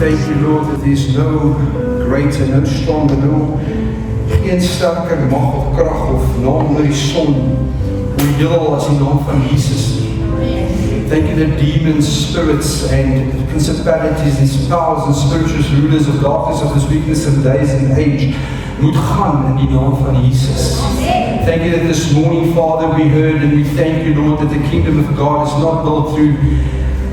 thank you, Lord, that there is no greater, no stronger, geen sterker mag of krag of naam onder die son, hoe heel as die naam van Jesus. Thank you that demons, spirits, and principalities, and powers, and spiritual rulers of darkness, of this weakness, and days, and age, moet gaan in die naam van Jesus. Thank you that this morning, Father, we heard, and we thank you, Lord, that the kingdom of God is not built through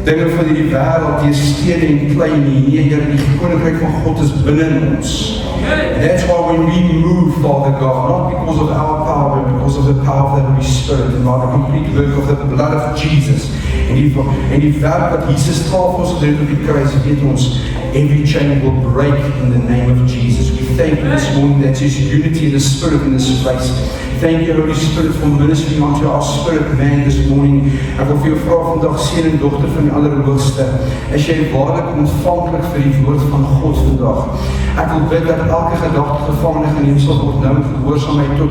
dinge van die wêreld, die stede en klein nie. Nee, Here, die koninkryk van God is binne ons. And that's why when we move, Father God, not because of our power, but because of the power of the Holy Spirit, and by the complete work of the blood of Jesus, en die werk wat Jesus taal vir ons gedoen op die kruis, weet ons, every chain will break in the name of Jesus. We thank you this morning that there is unity in the Spirit in this place. Thank you, Holy Spirit, for ministering unto our spirit man this morning. Ek wil vir jou vra vandag, seun en dogter van die Allerhoogste, is jy waarlik ontvanklik vir die woord van God vandag? Ek wil bid dat elke gedagte gevangene geneem sal word nou met gehoorsaamheid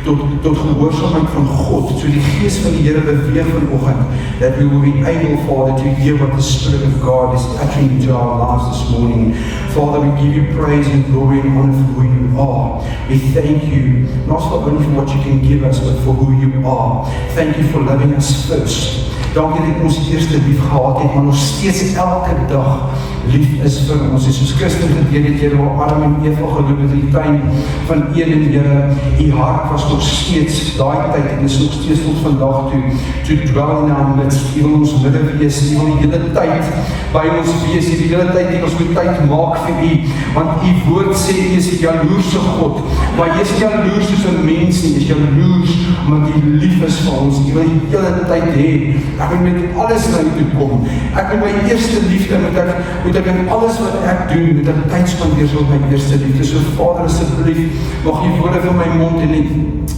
tot gehoorsaamheid van God. So die gees van die Here beweeg vanoggend, that we will be able, Father, to hear what the Spirit of God is uttering into our lives this morning. Father, we give you praise and glory and honor for who you are. We thank you, not for only for what you can give us, but for who you are. Thank you for loving us first. Dankie dat ons eerste lief gehad het, maar nog steeds elke dag lief is vir ons. Soos Christus gedeed het, Here, waar Adam en Eva geloop het in die tuin van Eden, Here, die hart was nog steeds daai tyd en is nog steeds tot vandag toe, to dwell in our midst. U wil ons midde wees, U wil die hele tyd by ons wees, die hele tyd en ons moet tyd maak vir U, want U woord sê U is die jaloerse God, maar U is nie jaloers soos 'n mens nie, U is jaloers omdat U lief is vir ons. U wil die hele tyd hê, ek moet met alles na U toe kom. Ek moet my eerste liefde, moet ek in alles wat ek doen, moet ek tyd spandeer so op my eerste liefde. So Vader, asseblief, mag U woorde van my mond en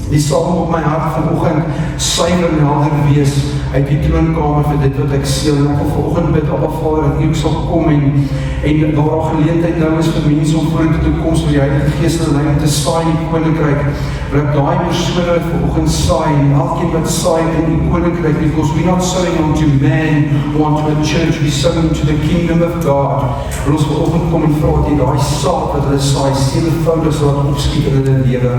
die salm op my hart vanoggend suiwer en helder wees uit die troonkamer vir dit wat ek seel. En ek wil vanoggend bid, Abba Vader, dat U ook sal kom en waar daar geleentheid nou is vir mense om vorentoe te kom, vir die Heilige Gees te lei om te saai in die koninkryk, wil ek daai persone wat vanoggend saai en elkeen wat saai in die koninkryk, because we're not sowing unto man or unto a church, we're sowing to the kingdom of God. Wil ons vanoggend kom en vra dat U daai saad wat hulle saai, sewenvoudig sal opskiet in hulle lewe.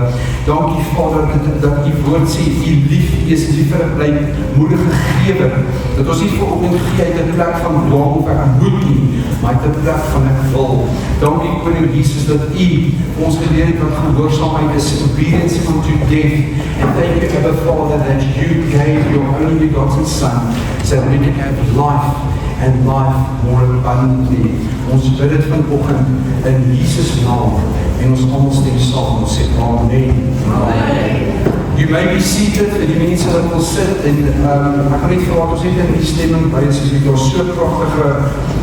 Dankie Vader, dat U woord sê, U lief is die vir 'n blymoedige gewer, dat ons nie vanoggend gee uit 'n plek van dwang of ek moet nie, maar uit 'n plek van ek wil. Dankie Koning Jesus dat U ons geleer het wat gehoorsaamheid is, obedience unto death, and thank you, Abba Father, that You gave Your only begotten Son, so that we can have life and life more abundantly. Ons bid dit vanoggend in Jesus naam, en ons almal stem saam, ons sê Amen. You may be seated, en die mense wat wil sit, en ek gaan net verwacht, ons het in die stemming by ons, daar so prachtige,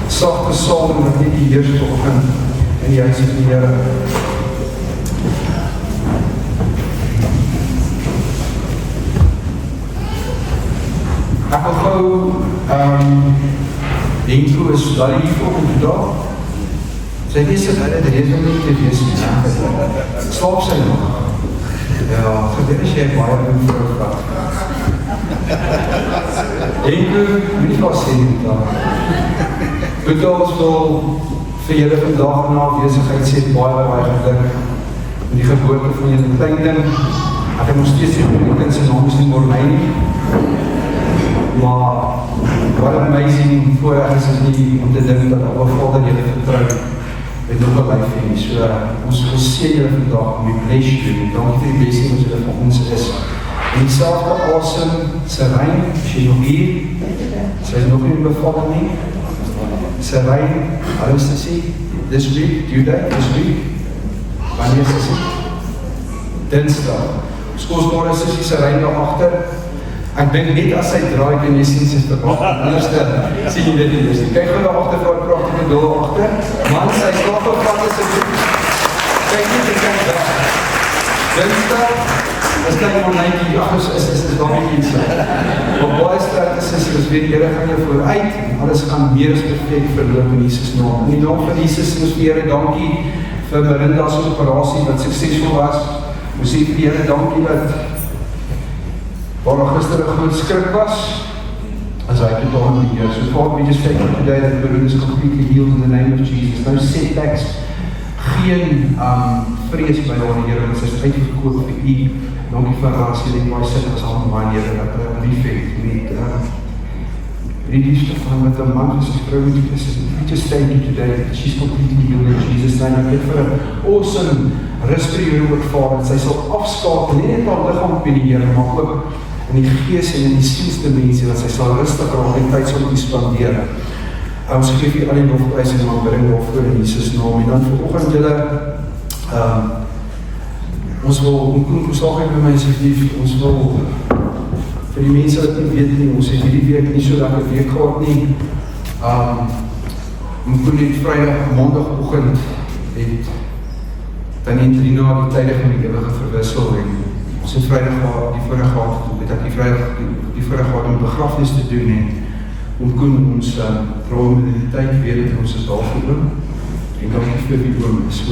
sagte saam, wat net die Heer vanoggend in die huis van die Here. Ek wil gou, Denko is daar hier volgende dag. Sy wees het reeds om nie te wees. Slaap sy nog? Ja, gebeur as jy baie doen vir jou vraag. Denko, moet nie vast sê die dag. Boete ons wil vir julle vandag na afwesigheid sê baie geluk met die geboorte van julle kleinding. Ek het nog steeds die kind sy naam is nie Morlijn nie. Maar wat amazing voorrecht is nie om te dink dat Abba Vader julle vertrou met nog 'n life nie. So ons wil sê julle vandag, we bless you, dankie vir die blessing wat julle vir ons is. En die selfde asem, Serijn, is jy nog hier? Sy is nog nie bevalling nie. Serijn, hallo Sissie, this week, due date, this week. Wanneer Sissie? Dinsdag. Ons kosbare Sissie Serijn daar agter. Ek dink net as sy draai kan jy sien sy is verwacht. Eerste, sien jy dit nie eerste. Kyk hoe daar agter vir die prachtige dol agter. Man, sy slaap vervat is het. Kyk nie, kyk daar. Dinsdag, is kyk maar neintjie, ach, is daar nie iets. Maar baie sterk is weer die Here gaan jou vooruit, en alles gaan meer as perfect verloop in Jesus naam. In die naam van Jesus, ons vir Here dankie vir Marinda's operasie wat suksesvol was. Ons sê vir die Here dankie dat waar gister 'n groot skrik was, as I could on the year. So Father, we just thank you today that Varun is completely healed in the name of Jesus. No setbacks, geen vrees by haar Here, en sy is uitverkoop vir U. Dankie vir haar, as jy net maar sit as hand my Here, dat hy lief het met die liefde van met 'n man as 'n vrou in Christus. We just thank you today that she's completely healed in Jesus' name. Ek bid vir 'n awesome rusperiode ook Vader, dat sy sal afskakel, nie net haar liggaam by die Here, maar ook in die gees en in die sielsdimensie, dat sy sal rustig raak en tyd sal moet spandeer. Ons geef U al die lofprys en aanbidding daarvoor in Jesus naam. En dan vanoggend julle, ons wil, kom saak met my asseblief, ons wil vir die mense wat nie weet nie, ons het hierdie week nie so lekker week gehad nie. Ons kon net Vrydag, Maandagoggend het Tannie Trina die tydig met die ewige verwissel en ons het Vrydag gehad, die vorige gehad, het ek die vorige gehad om begrafnis te doen en ons kon ons droom in die tyd weet dat ons is daar vir oom en dankie vir die oom is. So,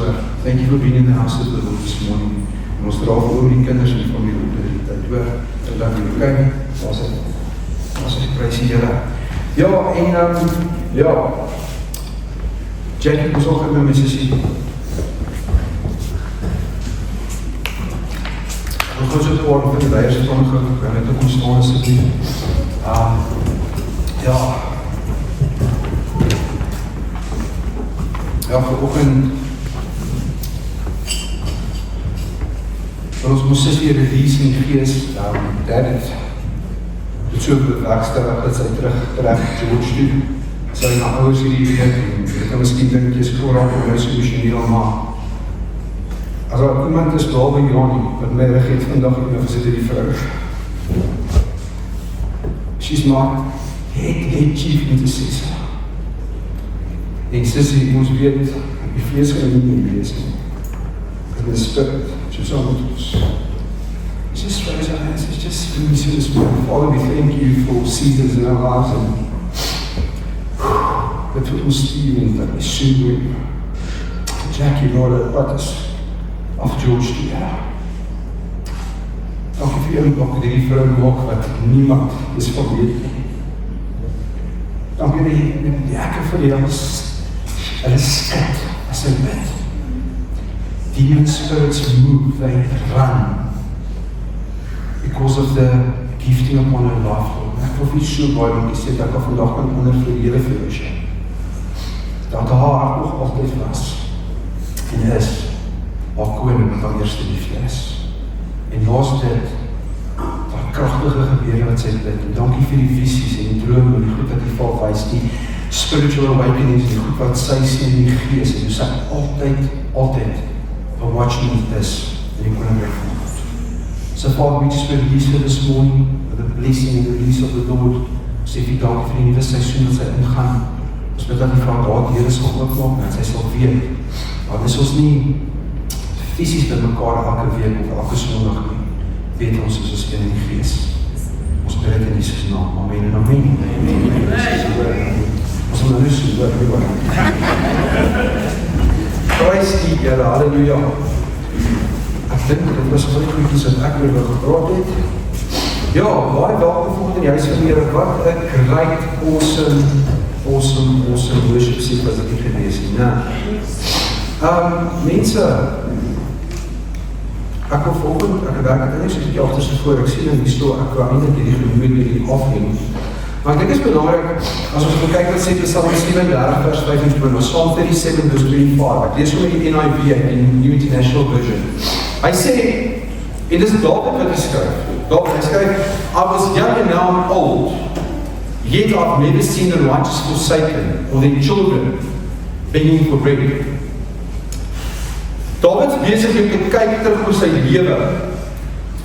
thank you for being in the house of the Lord this morning. En ons dra vir oom die kinders en die familie op die tyd hoor. Dat jy kyk, as ek prys die Here. Ja, en ja, Jackie, ons ook met my sussie. Ons gaan so te worden vir die leiers het omgegaan, en het ook ons staan asseblief. Ja, vanoggend ons moes sussie release in die gees, dat het so bewerkstellig dat sy terug George toe. Sy na ouers hierdie week, en ek kan miskien dink, jy is vooral en nou is emotioneel, maar as daar iemand is behalwe Janie, wat my rug het vandag en of sit die vrou. She's my head chief intercessor. En sussie, ons weet, die vlees gaan nie wees nie. In the spirit, she's on with us. Just raise our hands, it's just release in the spirit. Father, we thank you for seasons in our lives and dat we ons sturen, dat we zoeken. Jackie, Lord, wat is af George toe, ja. Dankie vir jou ook die vrou maak wat niemand is van weet nie. Dankie die ekke vir die hulle skit as hy bid. Demon spirits move, they run because of the gifting upon her life. Ek wil vir so baie om gesê dat ek vandag kan onder vir die hele fellowship. Dat haar hart nog altyd was en is haar koning wat haar eerste liefde is. En naas dit, daar kragtige gebeure wat sy bid. En dankie vir die visies en die droom en die goed wat die val wys, die spiritual awakenings en die goed wat sy sien in die gees. En sy altyd a watchman is in die koninkryk van God. So Father, we just release her this morning with the blessing and the release of the Lord. Ons sê vir dankie vir die nuwe seisoen wat sy ingaan. Ons bid dat die vraag daar die Here sal oopmaak en sy sal weet. Want is ons nie fisies by mekaar elke week of elke sondag nie. Weet ons is ons in die gees. Ons bid in Jesus naam. Amen en amen. Ons moet nou so hoor. Prys die Here, halleluja. Ek dink dit was baie goedjies wat ek oor gepraat het. Ja, baie welkom volgende in die huis van die Here. Wat 'n great awesome worship set was ek nie gewees nie. Mense, ek wil volgend, ek werk het nie so die agterste voor, ek sien in die stoel, ek kan eindelijk hierdie genoem met die afheng. Maar ek dink is belangrik, as ons kyk wat sê Psalm 37 vers 25, Psalm 37 vers 25, ek lees so met die NIV en New International Version. Hy sê, en dis David wat hy skryf, hy skryf, I was young and now I'm old, yet I've never seen the righteous forsaken, or their children begging for bread. David is besig om te kyk terug oor sy lewe.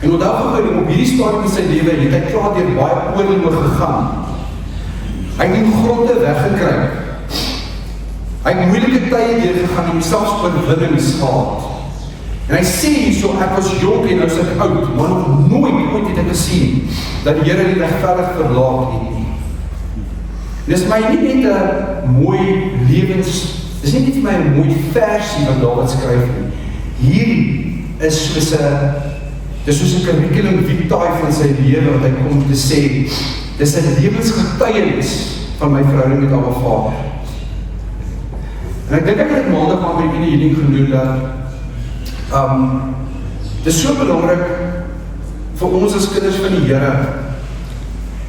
En onthou vir op hierdie stadium in sy lewe het hy klaar deur baie oorloë gegaan. Hy het die gronde weggekry. Hy het moeilike tye deurgegaan en selfs oorwinnings gehad. En hy sê hierso, ek was jonk en nou is ek oud, maar nog nooit het ek gesien dat die Here die regverdig verlaat het nie. Dis my nie net 'n mooi lewens, dis nie net vir my 'n mooi versie wat Dawid skryf nie. Hierdie is soos 'n curriculum vitae van sy lewe wat hy kom te sê, dis 'n lewensgetuienis van my verhouding met Abba Vader. En ek dink ek het maandag aan my healing genoem dat dis so belangrik vir ons as kinders van die Here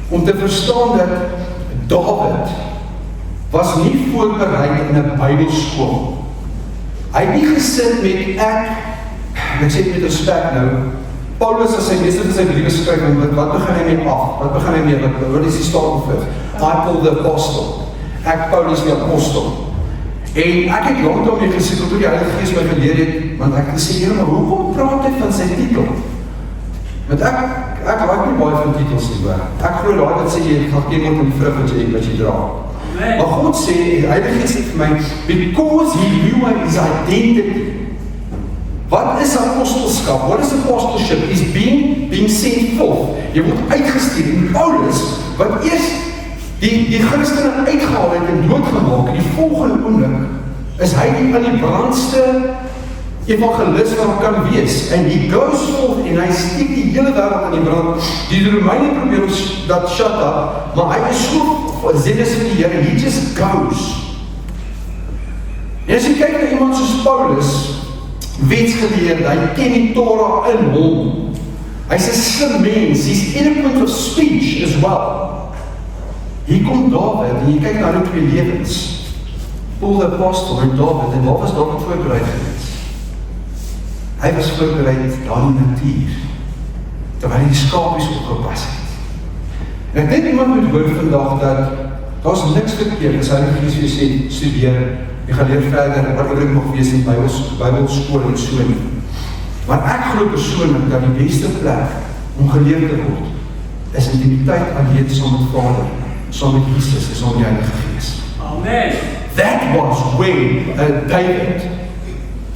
om te verstaan dat Dawid was nie voorbereid in 'n Bybelskool. Hy het nie gesit met ek sê met respek nou, Paulus as hy meeste van sy briewe skryf, wat begin hy mee af? Wat begin hy mee? Wat is die staat vir? I Paul the Apostle. Ek Paulus die Apostel. En ek het lang daarmee gesikkel toe die Heilige Gees my geleer het, want ek het gesê, Here, maar hoekom praat hy van sy titel? Want ek like nie baie van titels nie, hoor. Ek glo daai wat sê jy gaan ken word in die vrug wat jy dra. Maar God sê, die Heilige Gees sê vir my, because he knew his identity. Wat is apostelskap? What is apostleship? Is being sent forth. Jy word uitgestuur. En Paulus, wat eers die Christene uitgehaal het en doodgemaak, en die volgende oomblik is hy die aan die brandste evangelis wat kan wees. En he goes forth en hy stiek die hele wêreld in die brand. Die Romeine probeer dat shut up, maar hy is so zealous vir die Here, he just goes. En as jy kyk na iemand soos Paulus, wetsgeleerde, hy ken die Torah in hom. Hy's 'n slim mens, he's eloquent of speech as well. Hier kom Dawid, en jy kyk na die twee lewens. Paul the Apostle en Dawid, en wat was Dawid voorbereid geweest? Hy was voorbereid daar in die natuur, terwyl hy die skapies opgepas het. En ek dink iemand moet hoor vandag dat daar's niks verkeerd, as hy die Gees vir sê, studeer, jy gaan leer verder, wat wil ek nog wees in Bybelskool en so nie. Maar ek glo persoonlik dat die beste plek om geleer te word, is intimiteit alleen saam met Vader, saam met Jesus, is saam met die Heilige Gees. Amen. That was when David,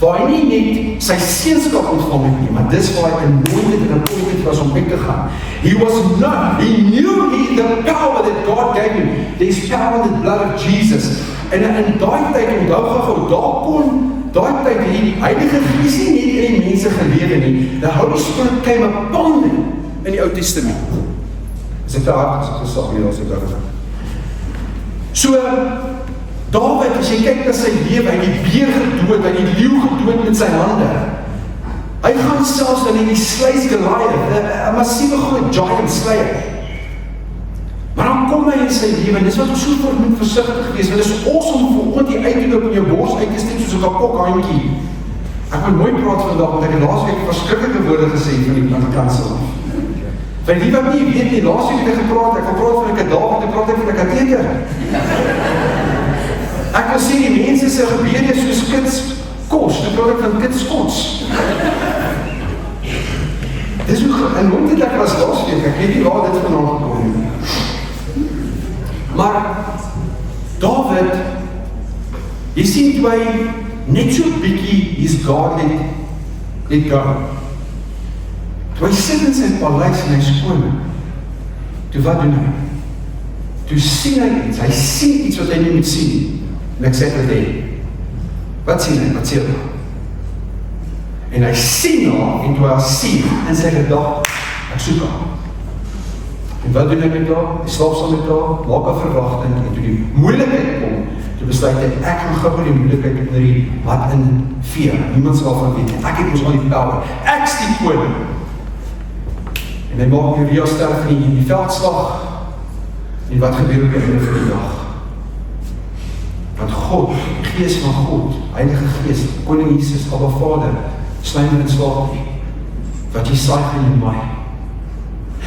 waar hy nie net sy seenskap ontvang het nie, maar dis waar hy anointed en appointed was om uit te gaan. He knew the power that God gave him. There's power in the blood of Jesus. En in daai tyd, onthou gou, daai tyd het die Heilige Gees nie net in die mense gelewe nie. The Holy Spirit came upon them in die Ou Testament. Is dit te hard as ek gesag hier as ek daar. So, Dawid, as jy kyk na sy lewe, hy die beer gedood, hy die leeu gedood met sy hande. Hy gaan selfs in die sluys Goliath, 'n massiewe groot giant slayer. Maar dan kom hy in sy lewe, en dis wat ons so voor moet versigtig wees, want dit is awesome vir oggend die uit te loop en jou bors uit te steek soos 'n kapokhandjie. Ek moet mooi praat vandag, want ek het laasweek verskriklike woorde gesê van die kansel. Vir die wat nie weet nie, laasweek het ek gepraat, ek wil praat van 'n Dawid, ek praat van 'n kateter. Ek wil sê die mense se gebede soos kits kos, ek praat van kits kots. Dis hoe, en hoe dit ek was laasweek, ek weet nie waar dit vandaan gekom nie. Maar Dawid, jy sien toe hy net so bietjie his God let go. Toe hy sit in sy paleis en hy skoon, toe wat doen hy? Toe sien hy sien iets wat hy nie moet sien. En ek sê vir hy, wat sien hy? Wat sê hy? En hy sien haar, en toe hy sien, en sy gedag, ek soek haar. En wat doen hy met haar? Hy slaap saam met haar, maak 'n verwagting, en toe die moeilikheid kom, toe besluit hy, ek gaan gou die moeilikheid onder die wat in vee, niemand sal van weet, ek het mos al die power, ek's die koning. En hy maak Uria sterf in die veldslag, en wat gebeur op die einde van die dag? Want God, Gees van God, Heilige Gees, Koning Jesus, Abba Vader, slymer en slaap nie, wat jy saai gaan jy maai.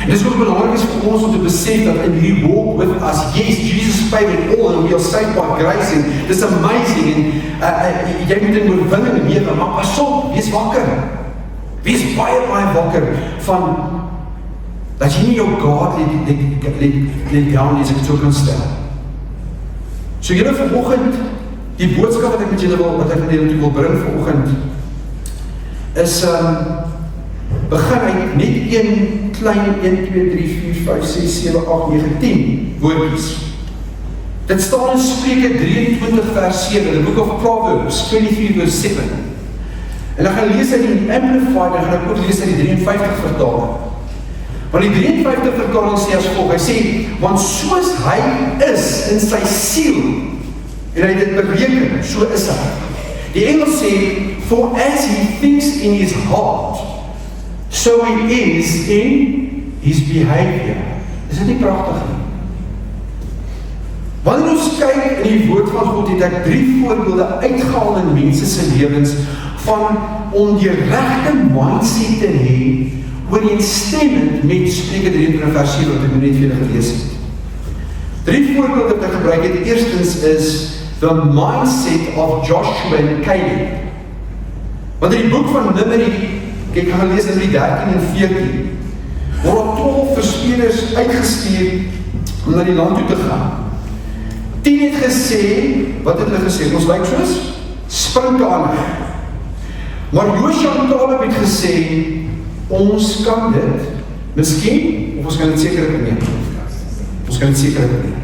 En dis wat belangrik is vir ons om te besef dat in hierdie walk with us, yes, Jesus paid it all and we are saved by grace, and dis amazing, en jy moet in oorwinning lewe, maar pas op, wees wakker. Wees baie wakker van dat jy nie jou God let down as ek het so kan stel. So julle vanoggend, die boodskap wat ek met julle wil bring vanoggend, is begin uit net een klein 1, 2, 3, 4, 5, 6, 7, 8, 9, 10 woordjies. Dit staan in Spreuke 23 vers 7, the book of Proverbs 23 vers 7. En ek gaan lees uit die Amplified, en gaan ek ook lees uit die 53 vertaling. Want die 53 vertaling sê as volg, hy sê, want soos hy is in sy siel, en hy dit bereken, so is hy. Die Engels sê, for as he thinks in his heart, so he is in his behavior. Is dit nie prachtig nie? Wanneer ons kyk in die woord van God, het ek 3 voorbeelde uitgehaal in mense se lewens van om die regte mindset te hê, ooreenstemmend met Spreuke 23 vers 7 wat ek net vir julle gelees het. 3 voorbeelde wat ek gebruik het. Eerstens is the mindset of Joshua en Caleb. Want in die boek van Numeri, ek gaan gelees in die 13 en 14, word 12 verspelers uitgestuur om na die land toe te gaan. 10 het gesê, wat het hulle gesê? Ons lyk soos springkane. Maar Joshua en Caleb het gesê, ons kan dit, miskien, of ons kan dit seker neem. Ons kan dit seker neem.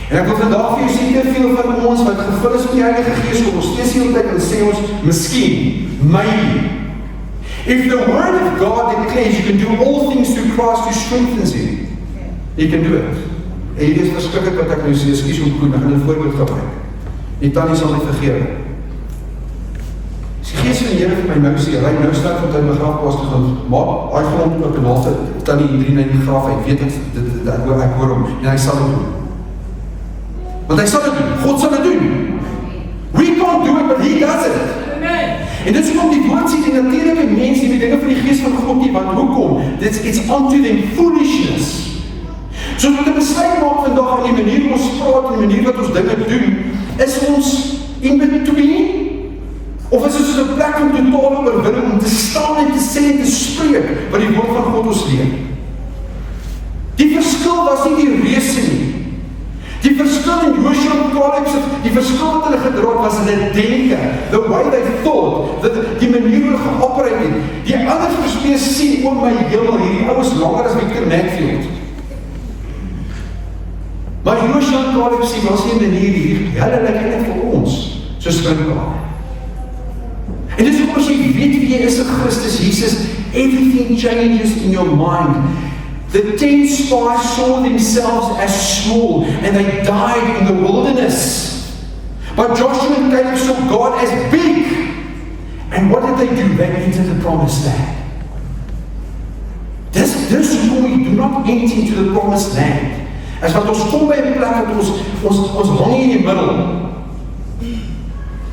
En ek wil vandag vir jou sê, te veel van ons wat gevul is met die Heilige Gees, kom ons steeds heel tyd en sê ons, miskien, maybe. If the word of God declares you can do all things through Christ who strengthens you, you can do it. En hier is verskrikkelijk wat ek nou sê, skies om goed, ek gaan een voorbeeld gebruik. Die tannie sal my vergewe. Die Gees van die Here vir my nou sê, hy nou staan van die begrafplaas te gaan, maar hy grond op en halve tannie hierin in die graf, hy weet het, ek hoor hom, en hy sal het doen. Want hy sal het doen, God sal het doen. We can't do it, but he does it. En dit is om die woord sê, die natuurlijke mens, die dinge van die Gees van God nie, want hoekom? It's unto them foolishness. So wat die besluit maak vandag aan die manier ons praat, en die manier wat ons dinge doen, is ons in between, of is ons 'n plek om totale oorwinning, om te staan en te sê en te spreek, wat die woord van God ons leer. Die verskil was nie die reëse nie. Die verskil in Joshua en Caleb, die verskil wat hulle gedra het, was hulle denke, the way they thought, die manier hoe hulle geoperate het. Die ander verspees sê, my hemel, hierdie ou is langer as Victor Matfield. Maar Joshua en Caleb sê, was nie 'n manier hier, hulle lyk net vir ons, so springkane. En dis ook as jy weet wie jy is in Christus Jesus, everything changes in your mind. The 10 spies saw themselves as small, and they died in the wilderness. But Joshua and Caleb saw God as big. And what did they do? They entered the promised land. This hoekom we do not enter into the promised land. As wat ons kom by 'n plek wat ons hang in die middel.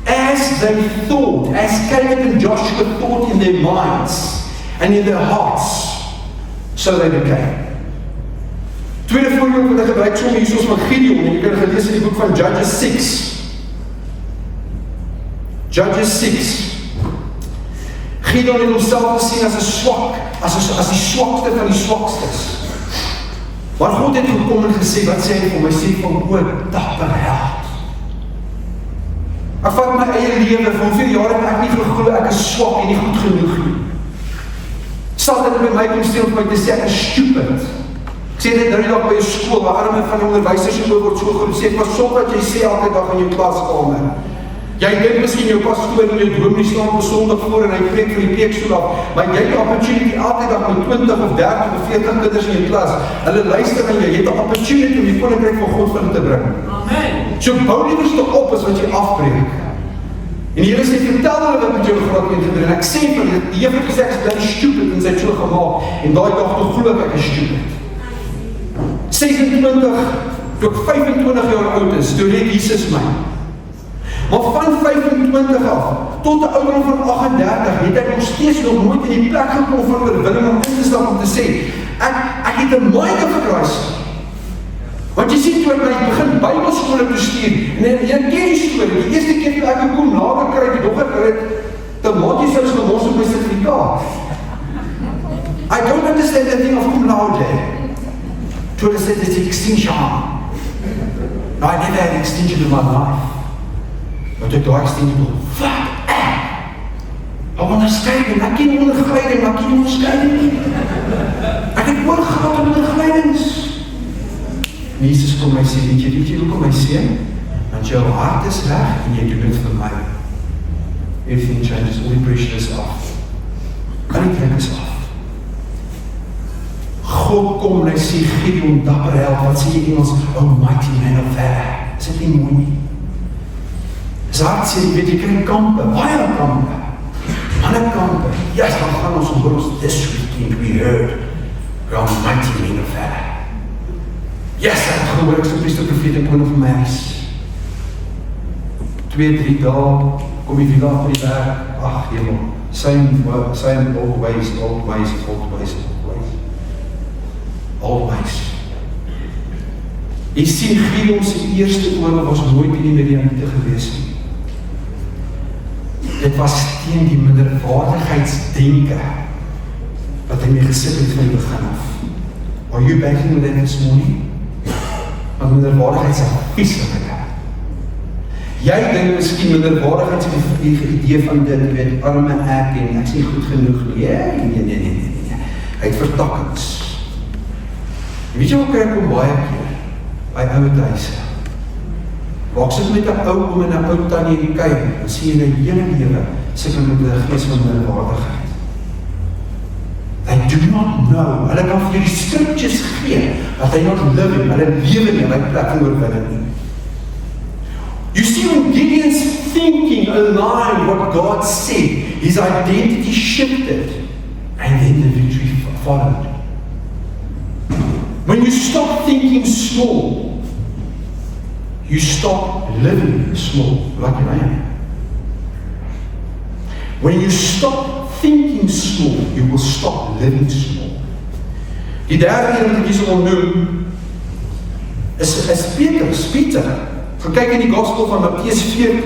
As they thought, as Caleb and Joshua thought in their minds and in their hearts, so they became. Tweede voorbeeld wat ek gebruik som hier soos van Gideon, en jy kan gelees in die boek van Judges 6. Judges 6. Gideon het homself gesien as 'n swak, as die swakste van die swakstes. Maar God het gekom en gesê, wat sê hy vir my? Sê van, dapper held. Ek vat my eie lewe, vir hoeveel jare het ek nie geglo, ek is swak en nie goed genoeg nie. Sal dit by my kom stel vir my te sê, ek is stupid. Ek sê dit nou dag by jou skool, waar arme van die onderwysers en word so goed, sê ek, maar som wat jy sê elke dag in jou klaskamer. Jy dink miskien jou pastoor en jou dominee staan op Sondag voor en hy preek vir die preekstoel af, maar jy het die opportunity elke dag met 20 of 30 of 40 kinders in jou klas. Hulle luister en jy het 'n opportunity om die koninkryk van God vir hulle te bring. Amen. So bou nie meer op as wat jy afbreek. En die Here sê, vertel hulle wat met jou graad gedoen. En ek sê vir hulle, die Here het gesê, ek is bly stupid en sy het so gemaak. En daai dag toe glo ek is stupid. 26, toe ek 25 jaar oud is, toe red Jesus my. Maar van 25 af, tot die ouderdom van 38, het ek nog steeds nog nooit in die plek gekom van oorwinning om in te stap om te sê, ek het 'n mind of Christ. Want jy sien, toe ek my begin Bybelskole te stuur, en jy ken die storie, die eerste keer toe ek een kom nader kry, die dogter het tomatiesous gemors op my sertifikaat. I don't understand the thing of cum laude. Toe hulle sê, it's extinction. No, I never had extinction in my life. Maar toe ek daar extinction doe, wat onderscheiding, ek ken onderscheiding, maar ek ken onderscheiding nie. Ek het oorgehad op onderscheidings. En Jesus kom my sê, weet jy hoekom my sê? Want jou hart is reg en jy doen dit vir my. Everything changes, all the pressure is off. Al die druk is af. God kom en hy sê, Gideon, dapper held, wat sê jy Engels, oh mighty man of valor. Is dit nie mooi nie? Is hartseer, jy weet, jy kry kampe, baie kampe, ander kampe, yes, dan gaan ons hoor ons, this weekend we heard, we are mighty man of valor. Yes, ek het gehoor, ek is die priester profeet en koning van my huis. 2-3 dae, kom jy weer af van die werk, ach, hemel, same old ways, always. Jy sien, Gideon se eerste oorlog was nooit in die Midianiete gewees nie. Dit was teen die minderwaardigheidsdenke wat hy mee gesit het van die begin af. Are you backing with that this morning? Want minderwaardigheid is 'n vieslike. Jy dink miskien minderwaardigheid is die idee van dit, jy weet, arme ek en ek is nie goed genoeg nie. Nee. Hy het vertakkings. Weet jy wat kry kom baie keer by oude huise? Waar ek sit met 'n ou oom en 'n ou tannie in die kuier, dan sien jy die hele lewe sukkel met 'n gees van minderwaardigheid. They do not know. Hulle kan vir die scriptures gee, dat hy not living, hulle lewe nie, hulle plek en oorwinning nie. You see, when Gideon's thinking aligned what God said, his identity shifted, and then the victory followed. When you stop thinking small, you stop living small, like I am. When you stop thinking small, you will stop living small. Die derde een wat ek hier sal noem, is Pieter. Gaan kyk in die gospel van Matteus 14,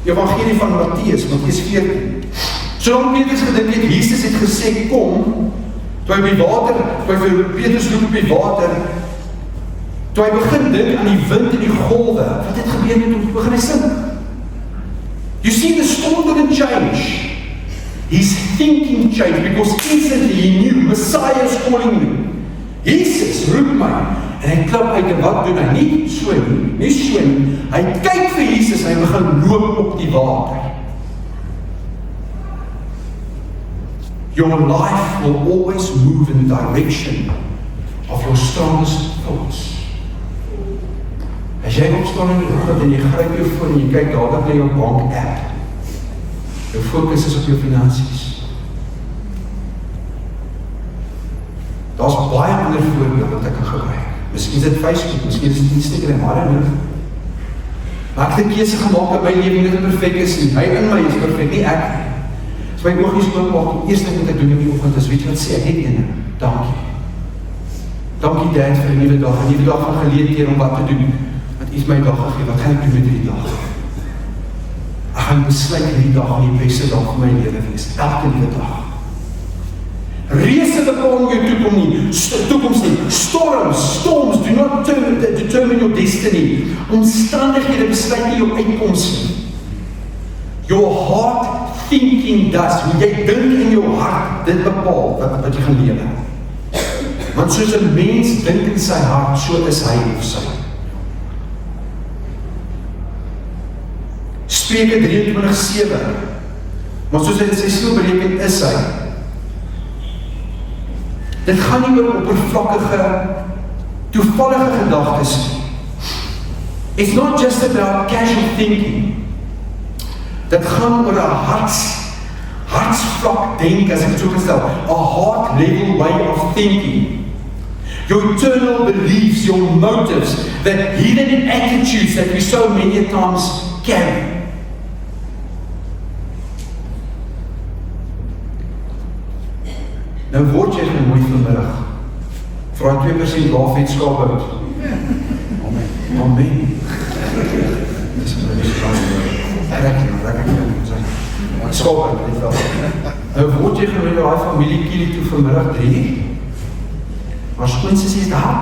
die evangelie van Matteus 14. So dan Petrus gedink het, Jesus het gesê, kom, toe hy vir Petrus roep op die water, toe hy begin dink aan die wind en die golwe, wat het gebeur met hom, begin hy sink. You see, the storm didn't change. His thinking changed, because instantly he knew, Messiah is calling me. Jesus roep my, en hy klap uit, en wat doen hy? Nie so nie. Hy kyk vir Jesus, en hy begin loop op die water. Your life will always move in the direction of your strongest thoughts. As jy opstaan in die oggend en jy gryp jou foon en jy kyk dadelik na jou bank app, jou fokus is op jou finansies. Daar's baie ander voorbeelde wat ek kan gebruik. Miskien is dit Facebook, miskien is dit Instagram, maar nie. Maar ek het 'n keuse gemaak dat my lewe nie perfek is nie. Hy in my is perfek, nie ek nie. So my oogies oopmaak, die eerste ding wat ek doen in die oggend is, weet jy wat sê, ek het ene, dankie. Dankie Dad vir 'n nuwe dag van geleenthede om wat te doen. Want U is my dag gegee, wat gaan ek doen met hierdie dag? Ek gaan besluit hierdie dag die beste dag van my lewe wees, elke nuwe dag. Reëse bepaal jou toekoms nie. Storms do not determine your destiny. Omstandighede besluit nie jou uitkoms nie. Your heart thinking does. Hoe jy dink in jou hart, dit bepaal wat jy gaan lewe. Want soos 'n mens dink in sy hart, so is hy of sy. Spreuke 23:7. Maar soos hy in sy siel bereken is hy. Dit gaan nie oor oppervlakkige, toevallige gedagtes nie. It's not just about casual thinking. Dit gaan oor 'n hartsvlak denk, as ek het so gestel, a heart level way of thinking. Your eternal beliefs, your motives, the hidden attitudes that we so many times carry. Nou word jy genooi vanmiddag vir daai 2% laafwetenskap. Amen. Dis Skop, dit wel. Nou word jy genooi na daai familiekielie toe vanmiddag 3. Maar skoonsussie is daar.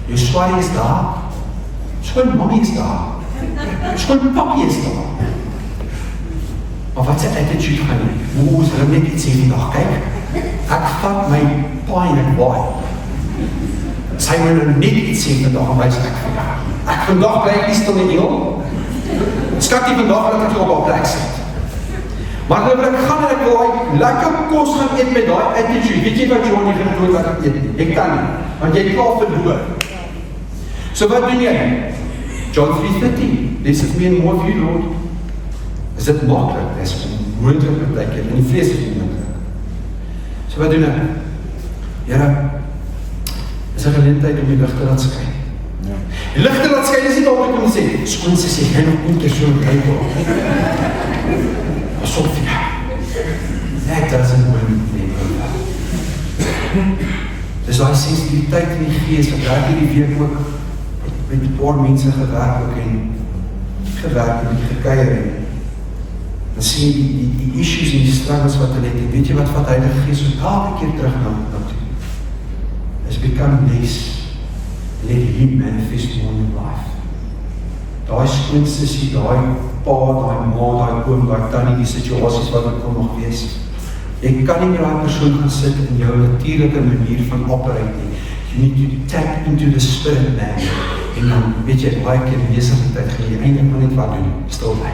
Jou swaai is daar. Skoon mommy is daar. Skoon papi is daar. Maar wat se attitude gaan jy? Hoe is hulle net iets hier vandag kyk? Ek vat my paai en ek waai. Sy moet net iets sien vandag en wys ek vir haar. Ek vandag bly ek nie stil in die hemel. Skat nie vandag dat ek op haar plek sit. Maar nou wil ek gaan en ek wil daai lekker kos gaan eet met daai attitude. Weet jy wat Johan nie gaan nooit lekker eet nie? Jy kan nie, want jy het klaar verloor. So wat doen jy? John 3:13, this is me and more of you, Lord. Is dit maklik? Dit is onmoontlik beteken, en die vlees is onmoontlik. So wat doen ek? Here, is 'n geleentheid om die lig te laat skyn. Die lig te laat skyn is nie altyd om te sê, skoon sy sê, hy nog een keer so ryk word. Sofia. That doesn't win me. Dis daai sensitiviteit in die gees, wat werk hierdie week ook met 'n paar mense gewerk ook en gekuier en dan sien jy die issues en die struggles wat hulle het, en weet jy wat vat Heilige Gees so elke keer terug na toe. As become less, let him manifest more in life. Daai skoonsussie, daai pa, daai ma, daai oom, daai tannie, die situasies wat ek kon nog wees. Jy kan nie met daai persoon gaan sit in jou natuurlike manier van operate nie. You need to tap into the spirit man. En dan, weet jy, baie keer in besigheid gaan jy eintlik maar net wat doen, stil bly.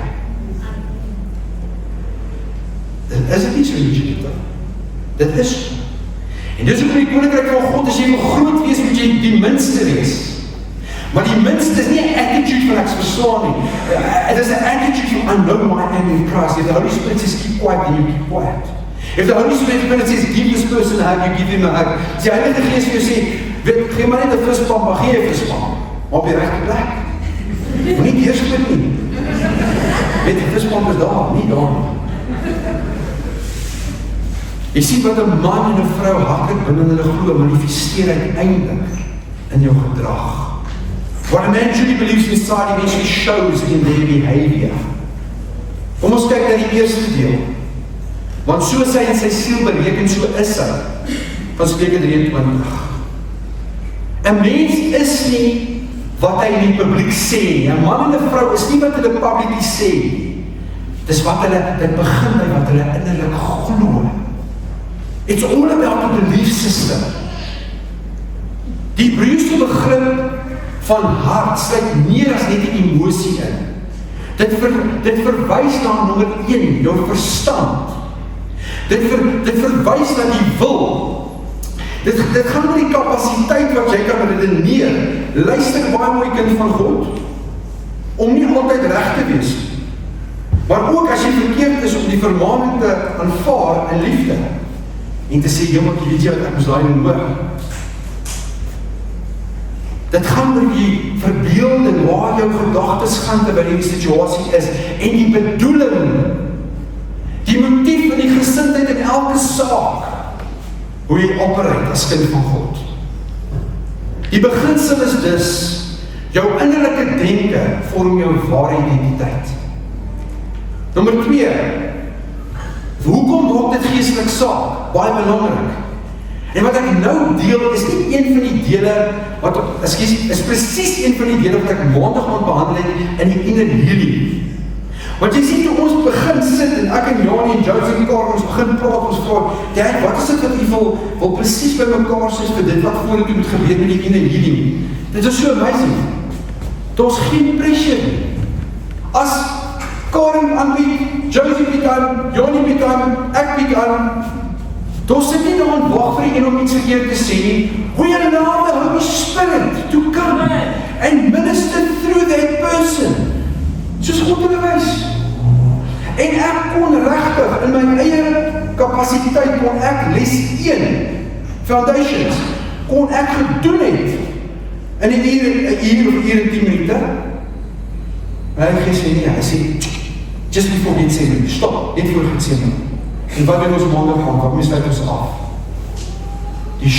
Is dit nie so nie, dit is so. En dis ook in die koninkryk van God, as jy wil groot wees, moet jy die minste wees. Maar die minste is nie 'n attitude van ek verslaan nie. It is an attitude of I know my name in Christ. If the Holy Spirit says keep quiet, then you keep quiet. If the Holy Spirit says give this person a hug, you give him a hug. As die Heilige Gees vir jou sê, gee maar net 'n vispam, maar gee 'n vispam. Maar op die regte plek. Moenie deurspit nie. Weet die vispam is daar, nie daar nie. Jy sien wat 'n man en 'n vrou hartlik binne hulle glo, manifesteer uiteindelik in jou gedrag. What a man truly believes inside eventually shows in their behavior. Kom ons kyk na die eerste deel. Want so sy in sy siel bereken, so is hy. Van Spreuke 23. 'n Mens is nie wat hy in die publiek sê nie. 'n Man en 'n vrou is nie wat hulle publiek sê nie. Dis wat hulle, dit begin by wat hulle innerlik glo. It's all about the belief system. Die Hebreëse begrip van hart sluit meer as net 'n emosie in. Dit verwys na nommer 1, jou verstand. Dit verwys na die wil. Dit gaan oor die kapasiteit wat jy kan redeneer. Luister baie mooi kind van God, om nie altyd reg te wees, maar ook as jy verkeerd is om die vermaning te aanvaar in liefde en te sê, jy weet jy wat ek moes daai doen hoor. Dit gaan oor die verbeelding waar jou gedagtes gaan terwyl die situasie is en die bedoeling, die motief en die gesindheid in elke saak, hoe jy operate as kind van God. Die beginsel is dus, jou innerlike denke vorm jou ware identiteit. Nommer 2, hoekom maak dit geestelik saak? Baie belangrik. En wat ek nou deel, is nie een van die dele, is presies een van die dele wat ek maandag moet behandel het in die inner healing. Want jy sien, toe ons begin sit, en ek en Janie en Jones in mekaar, ons begin praat, ons vraag, Dad, wat is dit wat jy wil presies by mekaar sê vir dit, wat voordat moet gebeur met die inner healing? Dit is so amazing. Daar is geen pressure nie. As Karen aanbied, Josie bied aan, Janie bied aan, ek bied aan, daar sit nie daar en wacht vir die een om iets verkeerd te sê nie. We allow the Holy Spirit to come and minister through that person. Soos God onderwys. En ek kon regtig in my eie kapasiteit kon ek les 1 Foundations kon ek gedoen het in 'n uur of 10 minute. En hy sê nee, hy sê just before Gethsemane, stop, net voor Gethsemane. En wat doen ons maandag gaan, wat misluit ons af? Die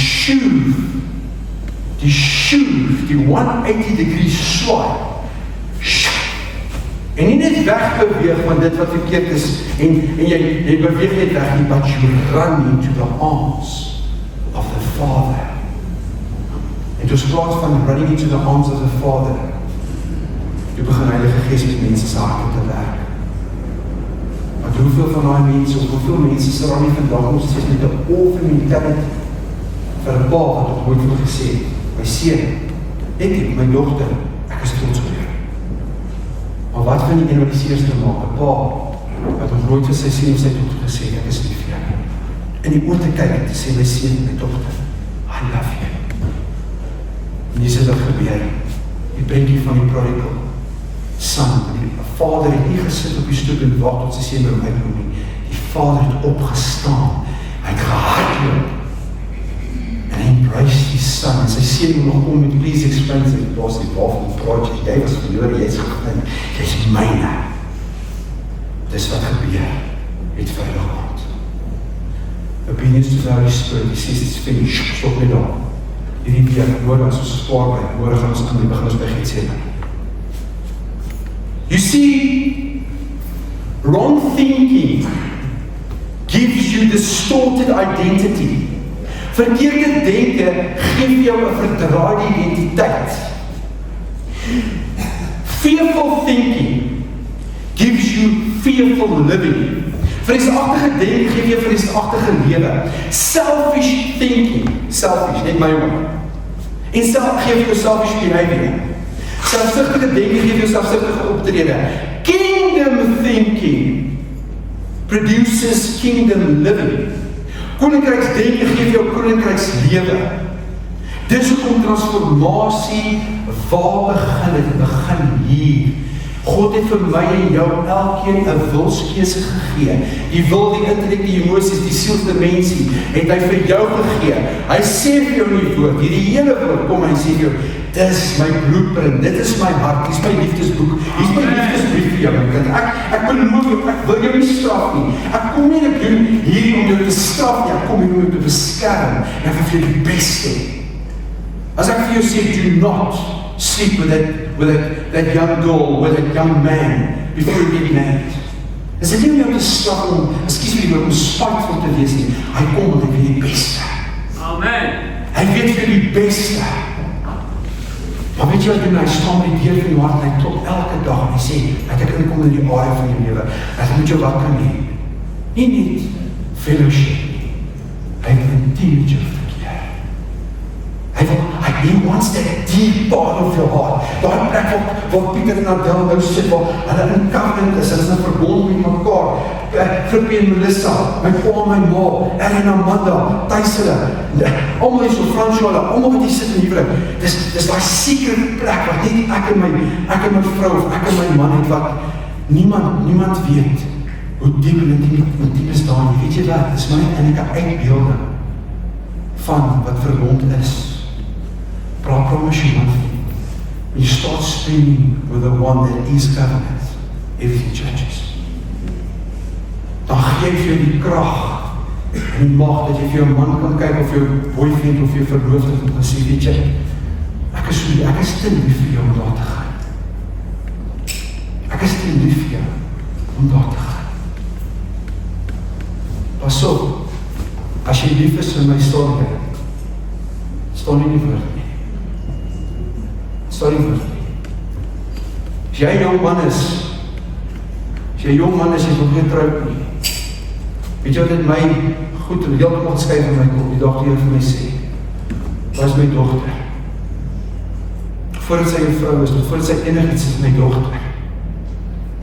180 degrees swipe. En nie net wegbeweeg van dit wat verkeerd is, en jy beweeg net weg nie, but you run into the arms of the Father. En toe praat van running into the arms of the Father, toe begin Heilige Gees met mense se harte te werk. Want hoeveel van daai mense, of hoeveel mense sal daar nie vandag nog steeds met 'n orphan-mentality vir 'n pa wat het ooit vir gesê, my seun, ek, my dogter, ek is trots op jou. Maar wat van die een wat die seerste maak? 'n Pa wat nog nooit vir sy seun of sy dogter gesê, ek is lief vir jou. In die oor te kyk en te sê, my seun en my dogter, I love you. En hier is wat gebeur, die prentjie van die prodigal son, die vader het nie gesit op die stoep en wag tot sy seun by hom uitkom nie. Die vader het opgestaan, hy het gehardloop, en hy embraced die son, en sy seun nog om met please explain, sy was die waarvan project, jy was verloor, jy is gegeen, jy is myne. Dis wat gebeur, het vir hulle gehad. Obedience to the Holy Spirit, die says it's finished, stop nie daar. Hierdie week, môre as ons spaar by, môre gaan ons aan die begin ons by Gethsemane. You see, wrong thinking gives you distorted identity. Verkeerde denke geef jou 'n verdraaide identiteit. Fearful thinking gives you fearful living. Vreesagtige denke geef jou vreesagtige lewe. Selfish thinking, selfish, net my oor. En geef jou selfish behavior. Selfsugtige denke geef jou selfsugtige optrede. Kingdom thinking produces kingdom living. Koninkryksdenke geef jou koninkrykslewe. Dis hoekom transformasie waar begin het, begin hier. God het vir my en jou elkeen 'n wilskeuse gegee. Die wil, die intellek, die emosies, die sielsdimensie het hy vir jou gegee. Hy sê vir jou in die woord, hierdie hele woord kom hy sê vir jou, dis my blueprint, dit is my hart, dit is my liefdesboek, hier is my liefdesbrief vir jou, my kind. Ek beloof jou, ek wil jou nie straf nie. Ek kom nie dit doen hierdie om jou te straf nie, ek kom hier om jou te beskerm en vir jou die beste. As ek vir jou sê, do not sleep with that young girl, with that young man, before you get married. Is dit nie om jou te straf om, excuse me, om spiteful te wees nie. Hy kom en hy weet die beste. Amen. Hy weet vir die beste. Maar weet jy wat doen, hy staan met die deur van die hart en hy klop elke dag en hy sê, ek inkom in die area van die lewe, ek moet jou wat kan hê. Nie net fellowship nie. Hy wil intiem jou verkeer. He wants that deep part of your heart. Daai plek waar Pieter en Adel nou sit, waar hulle in covenant is, hulle is in verbond met mekaar. Flippie en Melissa, my pa en my ma, Ellen en Amanda, thuis hulle, almal is so François, almal wat hier sit in die huwelik. Dis daai secret plek wat net ek en my vrou, of ek en my man het, wat niemand weet hoe diep en intiem is daar nie. Weet jy wat, dis my eintlik 'n uitbeelding van wat verbond is. Promise you one thing. When you start spending with the one that is covenant, everything changes. Dan geef jy die krag en die mag dat jy vir jou man kan kyk of jou boyfriend of jou verloofde en kan sê, weet jy, ek is te lief vir jou om daar te gaan. Ek is te lief vir jou om daar te gaan. Pas op, as jy lief is vir my staan nie woord nie. Sorry vir my. As jy jong man is, jy nog nie getroud nie. Weet jy wat dit my goed en heeltemal geskryf in my kop, die dag die Here vir my sê, dat is my dogter. Voordat sy 'n vrou is, voordat sy enigiets is, my dogter.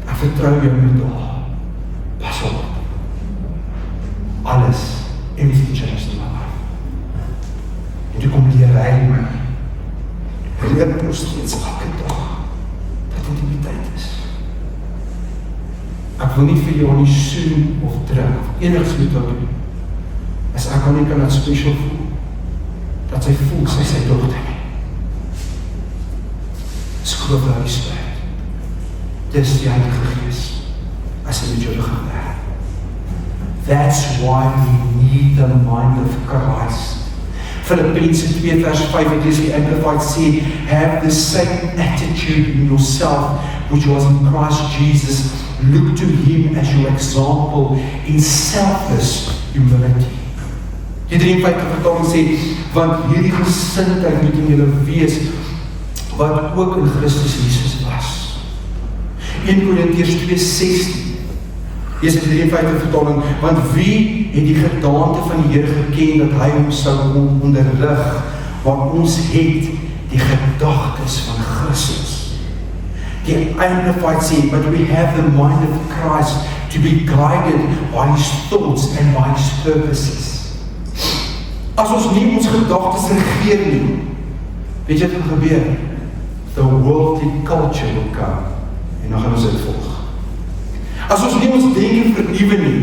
Ek vertrou jou met haar. Pas op. Alles, everything changes in my life. En toe kom die Here my. Hy leer my nog steeds elke dag dat intimiteit is. Ek wil nie vir jou nie soen of druk of enigs moet doen. As ek al nie kan dat special voel, dat sy voel, sy dogter. Skryf die Heilige Spirit. Dis die Heilige Gees as hy met jou gaan werk. That's why we need the mind of Christ. Philippians 2 vers 5, it is the Amplified said, have the same attitude in yourself which was in Christ Jesus. Look to him as your example in selfless humility. Die 53 vertaling sê, want hierdie gesindheid moet in julle wees, wat ook in Christus Jesus was. 1 Korintiërs 2:16. Hier is die 53 vertaling, want wie het die gedaante van die Here geken, dat hy hom sou onderrig, want ons het die gedagtes van Christus. Die Amplified sê, but we have the mind of Christ to be guided by His thoughts and by His purposes. As ons nie ons gedagtes regeer nie, weet jy wat gaan gebeur? The worldly culture will come, en dan gaan ons dit volg. As ons nie ons denke vernuwe nie,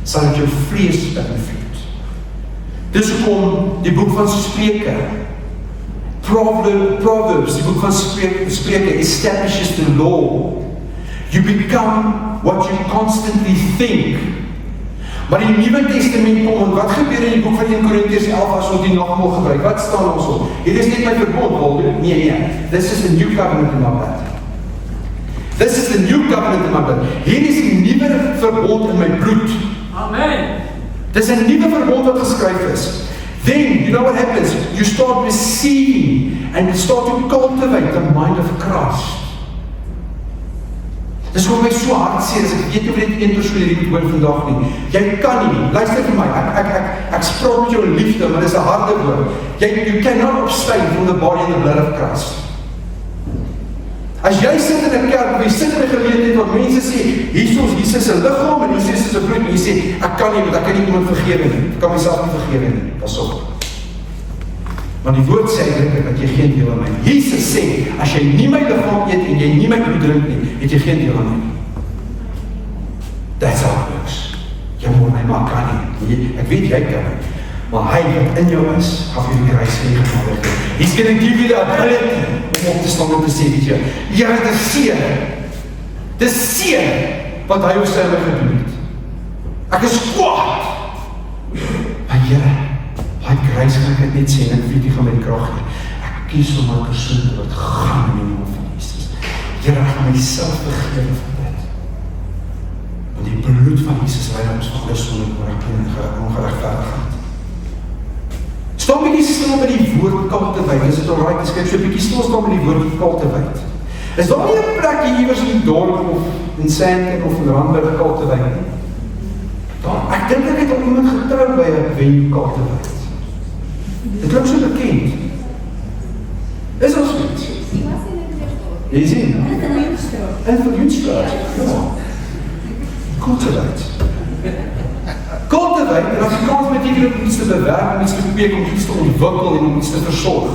sal dit jou vlees beïnvloed. Dis hoekom die boek van Spreuke, Proverbs, die boek van Spreuke, establishes the law. You become what you constantly think. Maar die Nuwe Testament kom, en wat gebeur in die boek van 1 Korintiërs 11 as ons die nagmaal gebruik? Wat staan ons op? Hier is net my verbond, Walter. Nee. This is the new covenant in my blood. This is the new covenant in my blood. Hier is die nuwe verbond in my bloed. Amen. Dis 'n nuwe verbond wat geskryf is. Then, you know what happens? You start receiving and you start to cultivate the mind of Christ. Dis hoe my so hartseer is, ek weet nie of dit een persoon hierdie moet hoor vandag nie. Jy kan nie, luister vir my, ek spraak met jou in liefde, maar dis 'n harde woord. You cannot abstain from the body and the blood of Christ. As jy sit in 'n kerk, of jy sit in 'n geleentheid wat mense sê, hier is Jesus se liggaam en hier is Jesus se bloed, en jy sê, ek kan nie, want ek kan nie iemand vergewe nie. Ek kan myself nie vergewe nie. Pas op. Maar die woord sê eintlik dat jy geen deel aan my. Jesus sê, as jy nie my liggaam eet en jy nie my bloed drink nie, het jy geen deel aan my. That's how it works. Jy moet my maar kan nie. Ek weet jy kan nie. Maar hy wat in jou is, gaan vir die kruis gee. He's going to give you the ability om op te staan en te sê, weet jy, Here, dis seën wat hy op sy gedoen het. Ek is kwaad. Maar Here, hy kruis gaan ek net sê, en ek weet jy gaan my krag gee. Ek kies om my persoon te wat gaan in die naam van Jesus. Here, ek gaan myself vergewe van dit. Want die bloed van Jesus ry ons van alles sonder ongeregverdigheid. Staan bietjie stil by die woord cultivate. Is dit alright? Ek skryf so 'n bietjie stil by die woord cultivate. Is daar nie 'n plek hier iewers in die dorp of in Sandton of in Randburg cultivate nie? Ek dink ek het al iemand getrou by 'n venue cultivate. Dit klink so bekend. Is ons goed? Jy sien? En vir Joensstraat. Cultivate. Cultivate, en Afrikaans beteken om iets te bewerk, om iets te kweek, om iets te ontwikkel en om iets te versorg.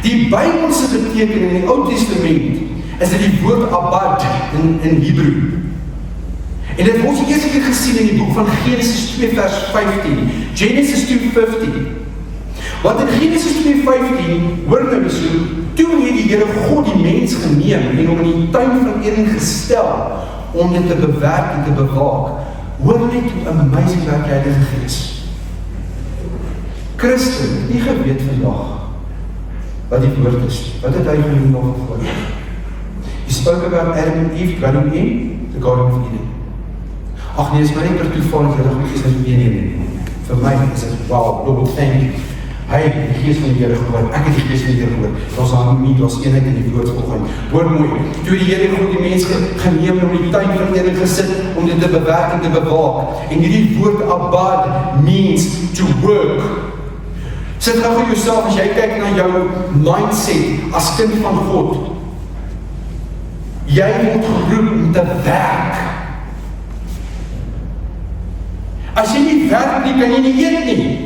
Die Bybelse beteken in die Ou Testament is dit die woord abad in Hebrew. En dit word die eerste keer gesien in die boek van Genesis 2 vers 15. Genesis 2:15. Want in Genesis 2:15, hoor nou so, toe het die Here God die mens geneem en hom in die tuin van Eden gestel om dit te bewerk en te bewaak. Hoor net hoe amazing werk die Heilige Gees. Christen het nie geweet vandag wat die woord is. Wat het hy genoem nog voor? He spoke about Adam and Eve running in the Garden of Eden. Ag nee, is my nie per toeval dat Heilige Gees is nie. Vir my is dit, wow, Lord, thank you. Hy het die Gees van die Here gehoor, ek het die Gees van die Here gehoor. Daar's harmonie, daar's eenheid in die woord volgens. Hoor mooi, toe die Here God die mens geneem om die tuin van Eden gesit, om dit te bewerk en te bewaak. En hierdie woord abad means to work. Sit gou vir jouself, as jy kyk na jou mindset as kind van God. Jy word geroep om te werk. As jy nie werk nie, kan jy nie eet nie.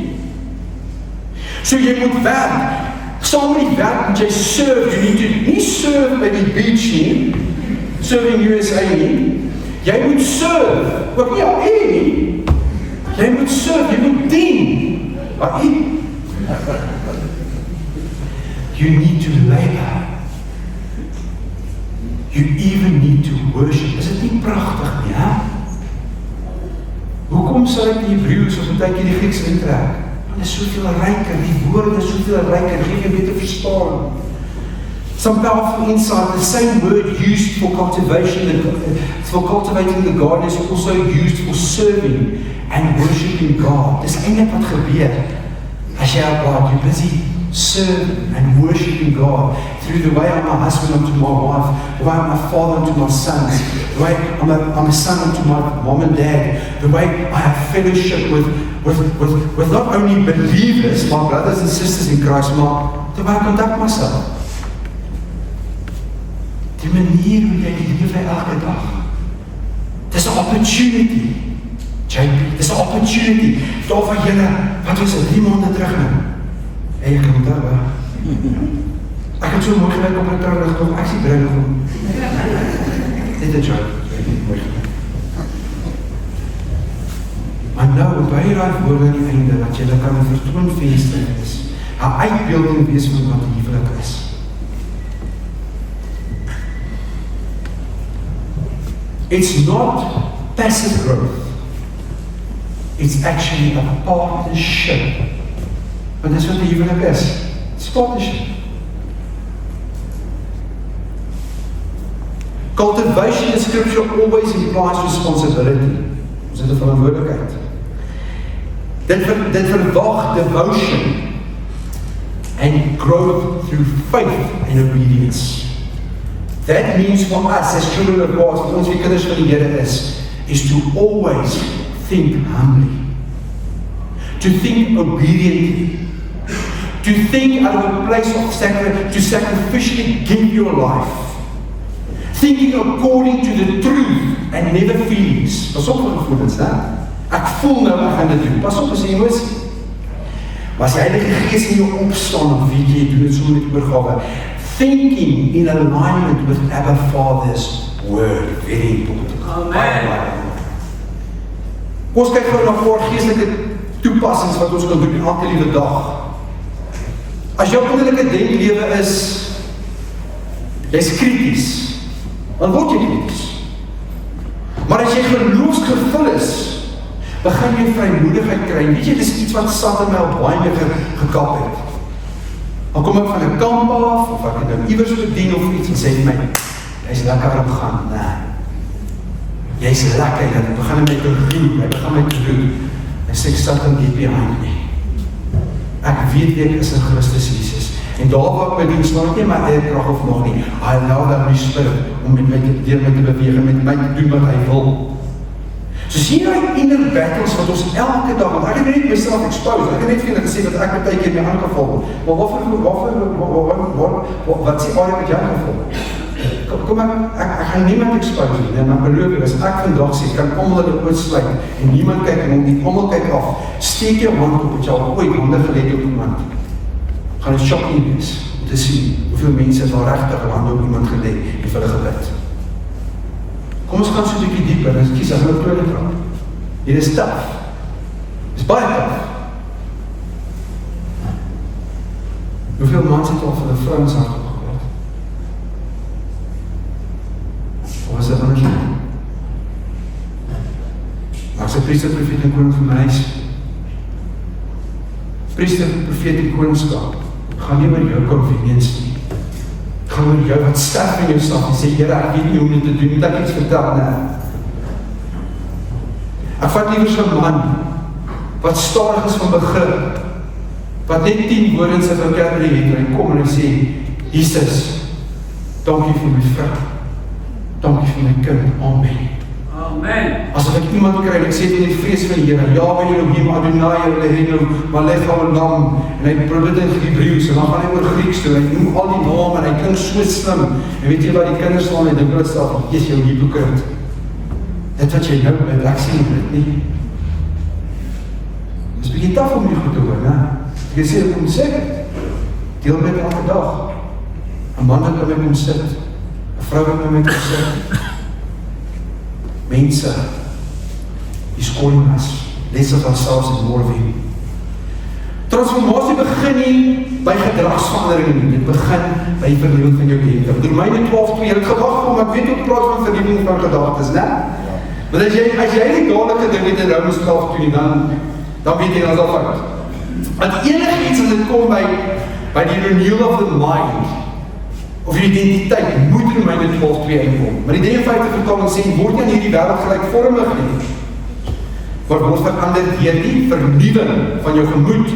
So jy moet werk. Saam met die werk moet jy serve. You need to nie serve by die beach nie. Serving USA nie. Jy moet serve. Wat nie al nie. Jy moet serve. Jy moet dien. Wat nie? You need to labor. You even need to worship. Is dit nie pragtig nie, hè? Hoekom sal ek die Hebreëus of baie keer die Grieks intrek? Want dit is soveel ryker, die woorde is soveel ryker, gee jy beter verstaan. Some powerful insight, the same word used for cultivation, for cultivating the garden is also used for serving and worshiping God. Dis eintlik wat gebeur. As jy God, you're busy serving and worshiping God through the way I'm a husband unto my wife, the way I'm a father unto my sons, the way I'm a son unto my mom and dad, the way I have fellowship with not only believers, my brothers and sisters in Christ, but the way I conduct myself. die manier hoe jy leef elke dag. Dis 'n opportunity. JP, dis 'n opportunity. Daar vir julle, wat was dit 3 maande terug nou? Ek kan onthou, ek het so mooi gelyk op 'n trouwrig, nog ek sien bruin om. Dit is joke. Maar nou, by daai woorde aan die einde, dat jy kan 'n vertoonvenster is, 'n uitbeelding wees van wat die huwelik is. It's not passive growth. It's actually a partnership. Want dis wat die huwelik is. It's partnership. Cultivation in scripture always implies responsibility. Ons het 'n verantwoordelikheid. Dit verwag devotion and growth through faith and obedience. That means for us as children of God, vir ons wie kinders van die Here is to always think humbly, to think obediently, to think out of a place of to sacrificially give your life, thinking according to the truth and never feelings. Pas op vir gevoelens, né? Ek voel nou ek gaan dit doen. Pas op as jy emosie. Maar as die Heilige Gees in jou opstaan, dan weet jy doen dit so met oorgawe. Thinking in alignment with Abba Father's word, very important. Amen. Ons kyk gou na 'n paar geestelike toepassings wat ons kan doen elke liewe dag. As jou innerlike denklewe is, jy's krities, dan word jy krities. Maar as jy geloofsgevul is, begin jy vrymoedigheid kry. Weet jy, dis iets wat Satan my op baie meer gekap het. Dan kom ek van 'n kamp af, of ek het nou iewers bedien of iets, en sê my, jy's lekker op gaan. Nee. Jy's lekker, jy begin met te roep, jy begin met te roep. En sê, ek Satan deep behind me. Ek weet ek is in Christus Jesus. En daar wat my doen, staan ek nie my eie krag of nog nie. I allow the Holy Spirit om met my te beweeg en met my te doen wat hy wil. So sien jy inner battles wat ons elke dag, want ek het net myself expose, ek het net vir gesê dat ek baie keer my aangeval, maar wat sê aardig wat jy aangeval? Kom ek gaan niemand expose nie, en dan beloof ek, as ek vandag sê, kan almal hulle ooitsluit, en niemand kyk en die almal kyk af, steek jou hand op, het jy al ooit hande gelet op iemand, gaan het shocking wees, om te sien, hoeveel mense het al rechtig hande op iemand gelet, en vir hulle gebid. Kom ons gaan so 'n bietjie dieper, en kies as hulle tweede vraag. Hier is tough. Dit is baie tough. Hoeveel mans het al vir 'n vrouens hart opgepraat? Of is dit anders? Maar as 'n priester, profeet en koning vir my huis, priester, profeet en koningskap, gaan nie oor jou convenience nie. Gaan oor jou wat sterf in jou staf en sê, Here, ek weet nie hoe om dit te doen, moet ek iets vertel, nee. Ek vat liever so'n man, wat stadig is van begrip, wat net 10 woorde in sy vocabulary het, en hy kom en hy sê, Jesus, dankie vir my vrou, dankie vir my kind, amen. Amen. Asof ek iemand kry, en ek sê dit in die vrees van die Here, Yahweh Elohim, Adonai, Elohim, Malech Haolam, en hy probeer dit in Hebreeuws, en dan gaan hy oor Grieks toe, hy noem al die naam, en hy klink so slim, en weet jy wat die kinders staan, en dink hulle staan, jy is jou hypocrite. Dit wat jy nou bid, ek sê dit nie. Dit is bietjie taf om die goed te hoor, ne? Ek sê, ek kom sê, deel met elke dag. 'n man wat by my kom sit, 'n vrou wat by my kom sit, mense, He's calling us, less of ourselves and more of Him. Transformatie begin nie by gedragsverandering, dit begin by die vernieuwing van jou denke. Romeine 12:2, jy het gewag om, ek weet ook praat van vernieuwing van gedagtes, né? Want as jy nie dadelik gedink het in Romans 12:2, dan weet jy, dan is al fout. Want enig iets as dit kom by die renewal of the mind, of die identiteit, moet Romeine 12:2 inkom. Maar die 53 vertaling sê, word nie aan hierdie wêreld gelykvormig nie, maar word verander deur die vernuwing van jou gemoed,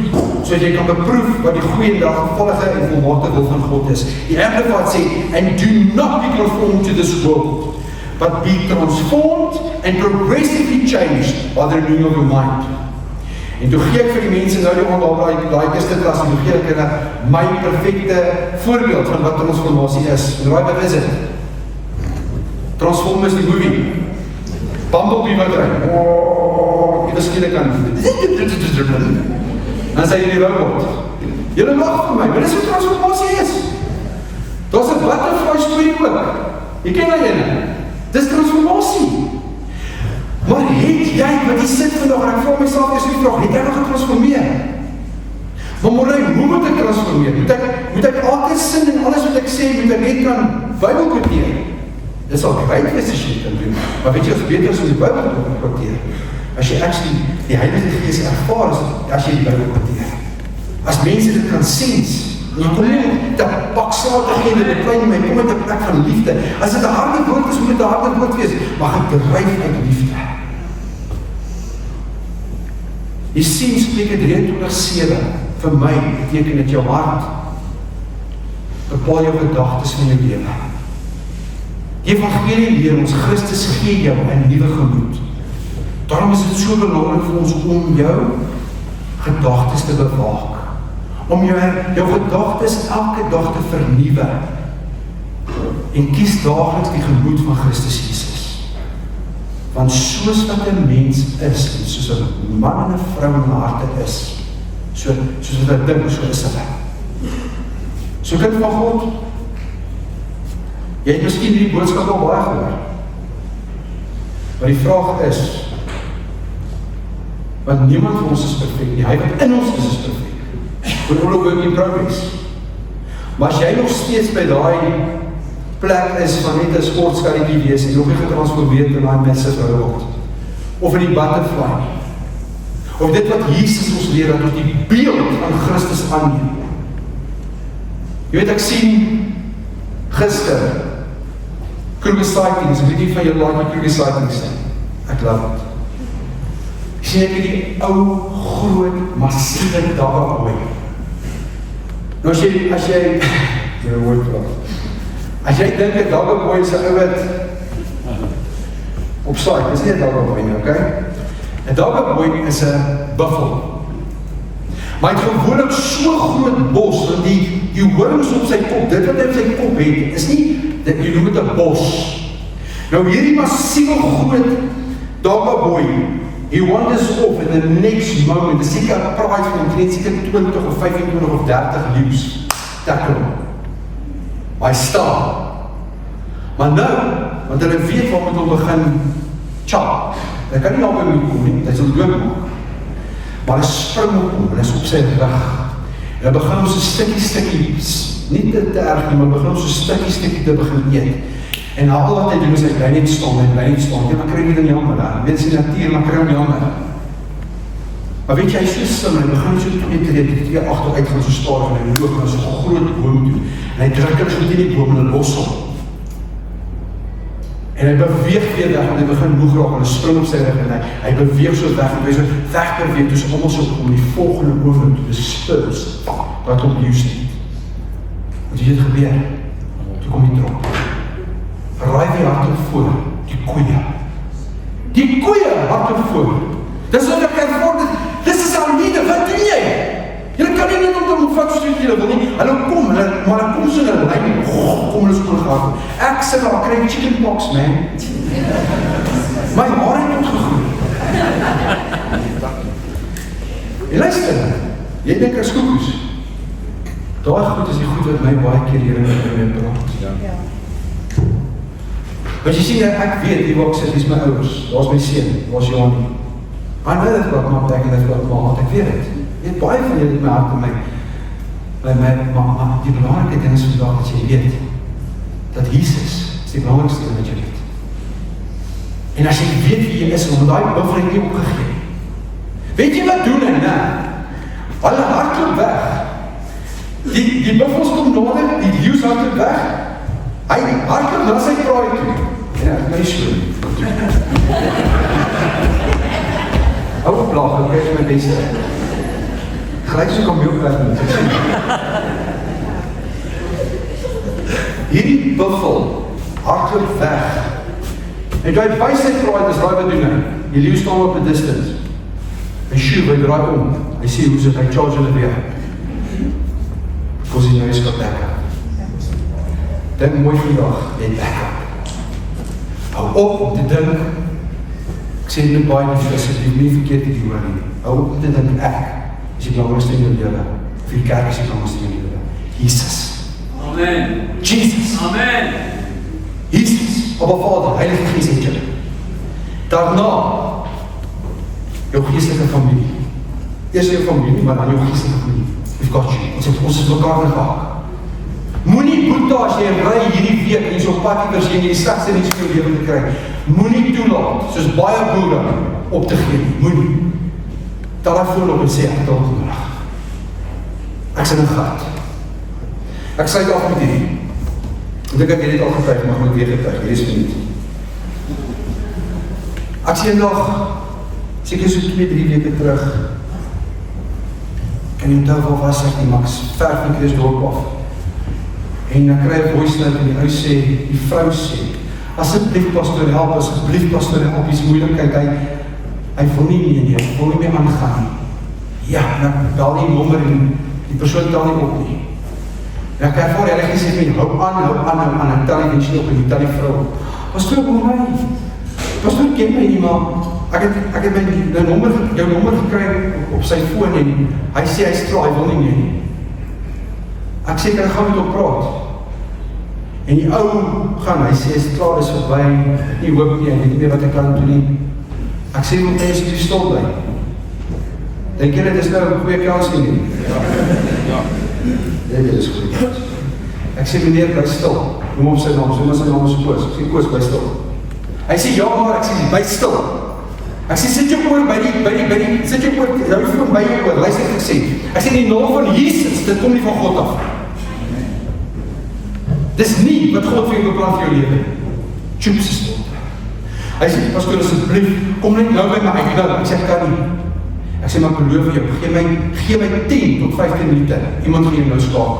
sodat jy kan beproef wat die goeie en welgevallige en volmaakte wil van God is. Die Amplified sê, and do not be conformed to this world, but be transformed and progressively changed by the renewing of your mind. En toe gee ek vir die mense nou die aand daai eerste klas, en toe gee ek hulle my perfekte voorbeeld van wat transformasie is. En wat is dit? Transformers die movie. Bumblebee wat ry. Die verskillende kan. Dan sê jy die robot. Julle mag vir my, maar dis wat transformasie is. Daar's 'n butterfly storie ook. Jy ken daai ene. Dis transformasie. Maar het jy, wat jy sit vandag, en ek vra myself eers die vraag, het jy nog getransformeer? Maar Morley, hoe moet ek transformeer? Moet ek elke sin en alles wat ek sê, moet ek net kan Bybel kwoteer? Dit sal wyd wees as jy dit kan doen. Maar weet jy, as beter is om die Bybel te kwoteer, as jy actually die Heilige Gees ervaar, as jy die Bybel kwoteer. As mense dit kan sens, jy kom nie te pak slaat te gee, dit klein my, kom met 'n plek van liefde. As dit 'n harde woord is, moet dit 'n harde woord wees, maar ek dryf uit liefde. Jy sien Spreuke 23:7, vir my beteken dit jou hart, bepaal jou gedagtes van jou lewe. Die Evangelie leer ons, Christus gee jou 'n nuwe gemoed. Daarom is dit so belangrik vir ons om jou gedagtes te bewaak. Om jou gedagtes elke dag te vernuwe. En kies daagliks die gemoed van Christus Jesus. Want soos wat 'n mens is, en soos 'n man en 'n vrou in harte is, soos wat 'n ding, so is hulle. So kind van God, jy het miskien die boodskap al baie gehoor. Maar die vraag is, want niemand van ons is perfek nie, hy wat in ons is perfek. We're all a work in progress. Maar as jy nog steeds by daai plek is van net 'n sportskarretjie wees en nog nie getransformeer in daai massive robot, of in die butterfly, of dit wat Jesus ons leer, dat ons die beeld van Christus aanneem. Jy weet, ek sien gister Kruger sightings, ek weet nie van julle like die Kruger sightings nie. Ek love het. Ek sien ek die ou, groot, massieve dagboei. Nou as jy as jy dink 'n dagboei is 'n ou wat op saai, dis nie 'n dagboei nie, okay? 'n dagboei is 'n buffel. Maar hy het gewoonlik so groot bos, want die horings op sy kop, dit wat hy op sy kop het, is nie, jy noem het 'n bos. Nou hierdie massieve groot dagboei, he wanders off in the next moment, dis seker 'n praai van net seker 20 of 25 of 30 leeu's, tackle hom. Maar hy staan. Maar nou, want hulle weet waar moet hom begin chop. Hy kan nie al by hom kom nie, hy sal doodmaak. Maar hy spring op hom, en hy is op sy rug. En hy begin om so stukkie, nie te erg nie, maar begin om so stukkie te begin eet. En al wat hy doen is, hy bly net staan, ja, maar kry nie dan jammer, weet sy natuur, maar kry hom jammer. Maar weet jy, hy is so stil, en hy begin so twee achteruit gaan so stadig, en hy loop na so 'n groot boom toe, en hy druk so teen die boom, en hy los hom. En hy beweeg weer weg, en hy begin moeg raak, en hy spring op sy rug, en hy beweeg so weg, en hy so wegbeweeg, dus allemaal so om die volgende oomlik toe, dus spurs, wat op nieuws niet. Wat is dit gebeur? Toe kom die trop. Raai die harte voor, die koeie. Die koeie harte voor. Dis wat ek ervaar, dis is al liede, wat doen jy? Julle kan nie net om te vat soos julle wil nie. Hulle kom, maar hulle kom so in 'n lyn, kom hulle so gehad. Ek sit daar, kry chicken pox, man. My hare het ontgegroei. Jy luister, jy dink as koekoes. Daai goed is die goed wat my baie keer hier in die praat. Ja. Want jy sien, ek weet, die wat ek sê, dis my ouers, daar is my seun, daar is Johan. I know dat wat my plek en dat wat my hart, ek weet het. Jy het baie van julle in my hart en maar die belangrike ding is vandag dat jy weet, dat Jesus is die belangrikste ding wat jy weet. En as jy weet wie jy is, want die buffel het nie opgegeen. Weet jy wat doen hy, ne? Hulle hardloop weg. Die buffels kom nader, die leeu's hardloop weg. Hy hardloop na sy praai toe. Ja, my schoen. Hou op laag, ek kijk my beste. Gelijk so kom jy ook weg met. Hierdie buffel hardloop weg. En toe hy by sy praai, dis raai wat doen hy. Die leeuw staan op 'n distance. Hy shoe, hy draai om. Hy sê, hoe sit hy charge hulle weer? Because hy nou is got back up. Dink mooi vandag, jy back up. Hou op om te dink, ek sê dit baie nie, asseblief nie verkeerd te doen nie. Hou op om te dink, ek is die belangrikste in jou lewe, of die kerk is die belangrikste in jou lewe. Jesus. Amen. Jesus. Amen. Jesus, Abba Vader, Heilige Gees het julle. Daarna, jou geestelike familie. Eers jou familie, maar dan jou geestelike familie. We've got you. Ons is mekaar gehaak. Moenie boete as jy ry hierdie week en so op pad iewers en jy die slegste nuus in jou lewe te kry. Moenie toelaat, soos baie boere, op te gee. Moenie. Telefoon op en sê, ek het al genoeg. Ek sê in gat. Ek sê af met hierdie. Ek dink ek het dit al getuig, maar ek moet weer getuig. Hier is minuut. Ek sê een dag, seker so 2-3 weke terug, kan nie onthou waar was ek nie, maar ek is ver van Kruisdorp af. En ek kry 'n voice note en die ou sê, die vrou sê, asseblief pastoor help, asseblief pastoor help, die moeilikheid, hy wil nie meer, hy wil nie meer aangaan nie. Ja, en ek bel die nommer en die persoon tel nie op nie. En ek ervaar eerlijk gesê met, hou aan, ek tel die mens op en ek tel die vrou op. Pastoor, kom my, pastoor ken my nie, maar ek het jou nommer gekry op sy foon en hy sê hy is klaar, hy wil nie meer nie. Ek sê, ek gaan met hom praat. En die ou gaan, hy sê, is klaar, is verby, nie hoop nie, hy weet nie meer wat ek kan doen nie. Ek sê, moet hy is die stil bly. Denk jy, dit is nou een goeie kans nie? Ja. Nee, dit is goeie kans. Ek sê, meneer, bly stil. Noem op sy naam, sy naam is Koos. Ek sê, Koos, bly stil. Hy sê, ja, maar ek sê, bly stil. Ek sê, sit jou oor sit jou oor, jou vroeg by jou oor, luister ek sê. Ek sê, die naam van Jesus, dit kom nie van God af. Dis nie wat God vir jou beplan vir jou lewe. Tjoep sy stil. Hy sê, pastoor, asseblief, kom net nou by my uit. Ek sê, ek kan nie. Ek sê, maar beloof jou, gee my 10 tot 15 minute. Iemand gaan jou nou skakel.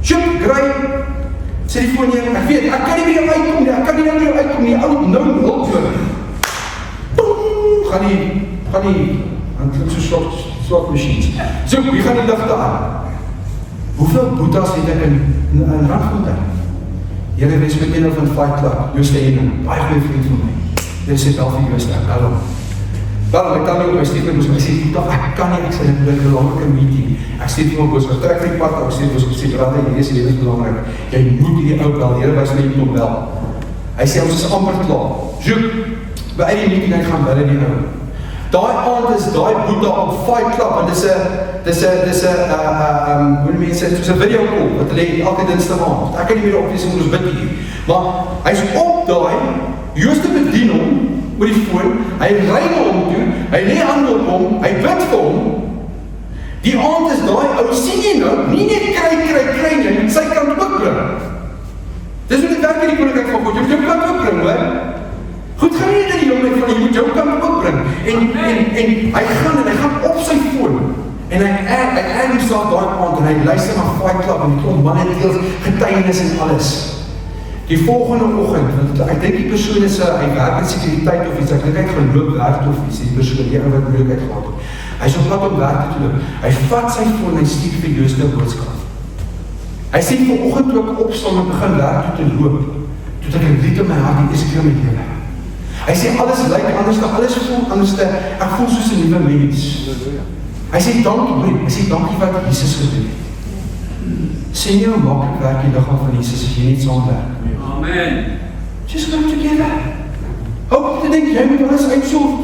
Tjoep, gry. Sê die foon hier, ek weet, ek kan nie by jou uitkom nie, ek kan nie by jou uitkom nie, ou, nou hulp jou. Boom, gaan die, en klink so slot machines. So, wie gaan die lichte aan? Hoeveel boetas het ek in Randfontein? Here, wees met een van Fight Club, Jooste Henning, baie goeie vriend van my. Dit sê wel vir Jooste, ek bel hom. Ek kan nie op my stieflik, ek sê, ek kan nie, ek sê, dit is 'n belangrike meeting. Ek sê vir my boos, ek trek die pad, ek sê, brother, hier is lewensbelangrijk. Jy moet hierdie ou bel, Here, wys my jy moet hom bel. Hy sê, ons is amper klaar. Zoek, by uit die meeting, ek gaan bel die ou. Daai aand is daai boete op Fight Club, en dis 'n video call, wat hulle elke dinsdag aand. Ek kan nie meer oplees, ons bid hier. Maar, hy is op daai, Jooste bedien hom, oor die foon, hy ry na hom toe, hy lê hand op hom, hy bid vir hom. Die aand is daai ou, sien jy nou, nie net kry nie, hy moet sy kant ook bring. Dis wat ek werk in die koninkryk van God, jy moet jou kant ook bring, hoor. Goed, gaan nie in die jongheid van, jy moet jou kant ook bring. En hy gaan op sy foon, en hy homself daai aand, en hy luister na Fight Club, en die klomp manne deels getuienis en alles. Die volgende oggend, want ek dink die persoon is, hy werk in sekuriteit of iets, ek dink hy het geloop werk of iets, die persoon, die wat moeilikheid gehad het. Hy is op pad om werk te loop. Hy vat sy foon en hy stuur vir Jooste 'n boodskap. Hy sê vanoggend toe ek opstaan en begin werk toe te loop, toe ek 'n lied in my hart die eerste keer met julle. Hy sê alles lyk anders, alles voel anders, ek voel soos 'n nuwe mens. Hy sê dankie wat Jesus gedoen het. Sê nie hoe maklik werk die liggaam van Jesus as jy net saamwerk. Amen. Just come together. Hoop te denk, jy moet alles uitsort.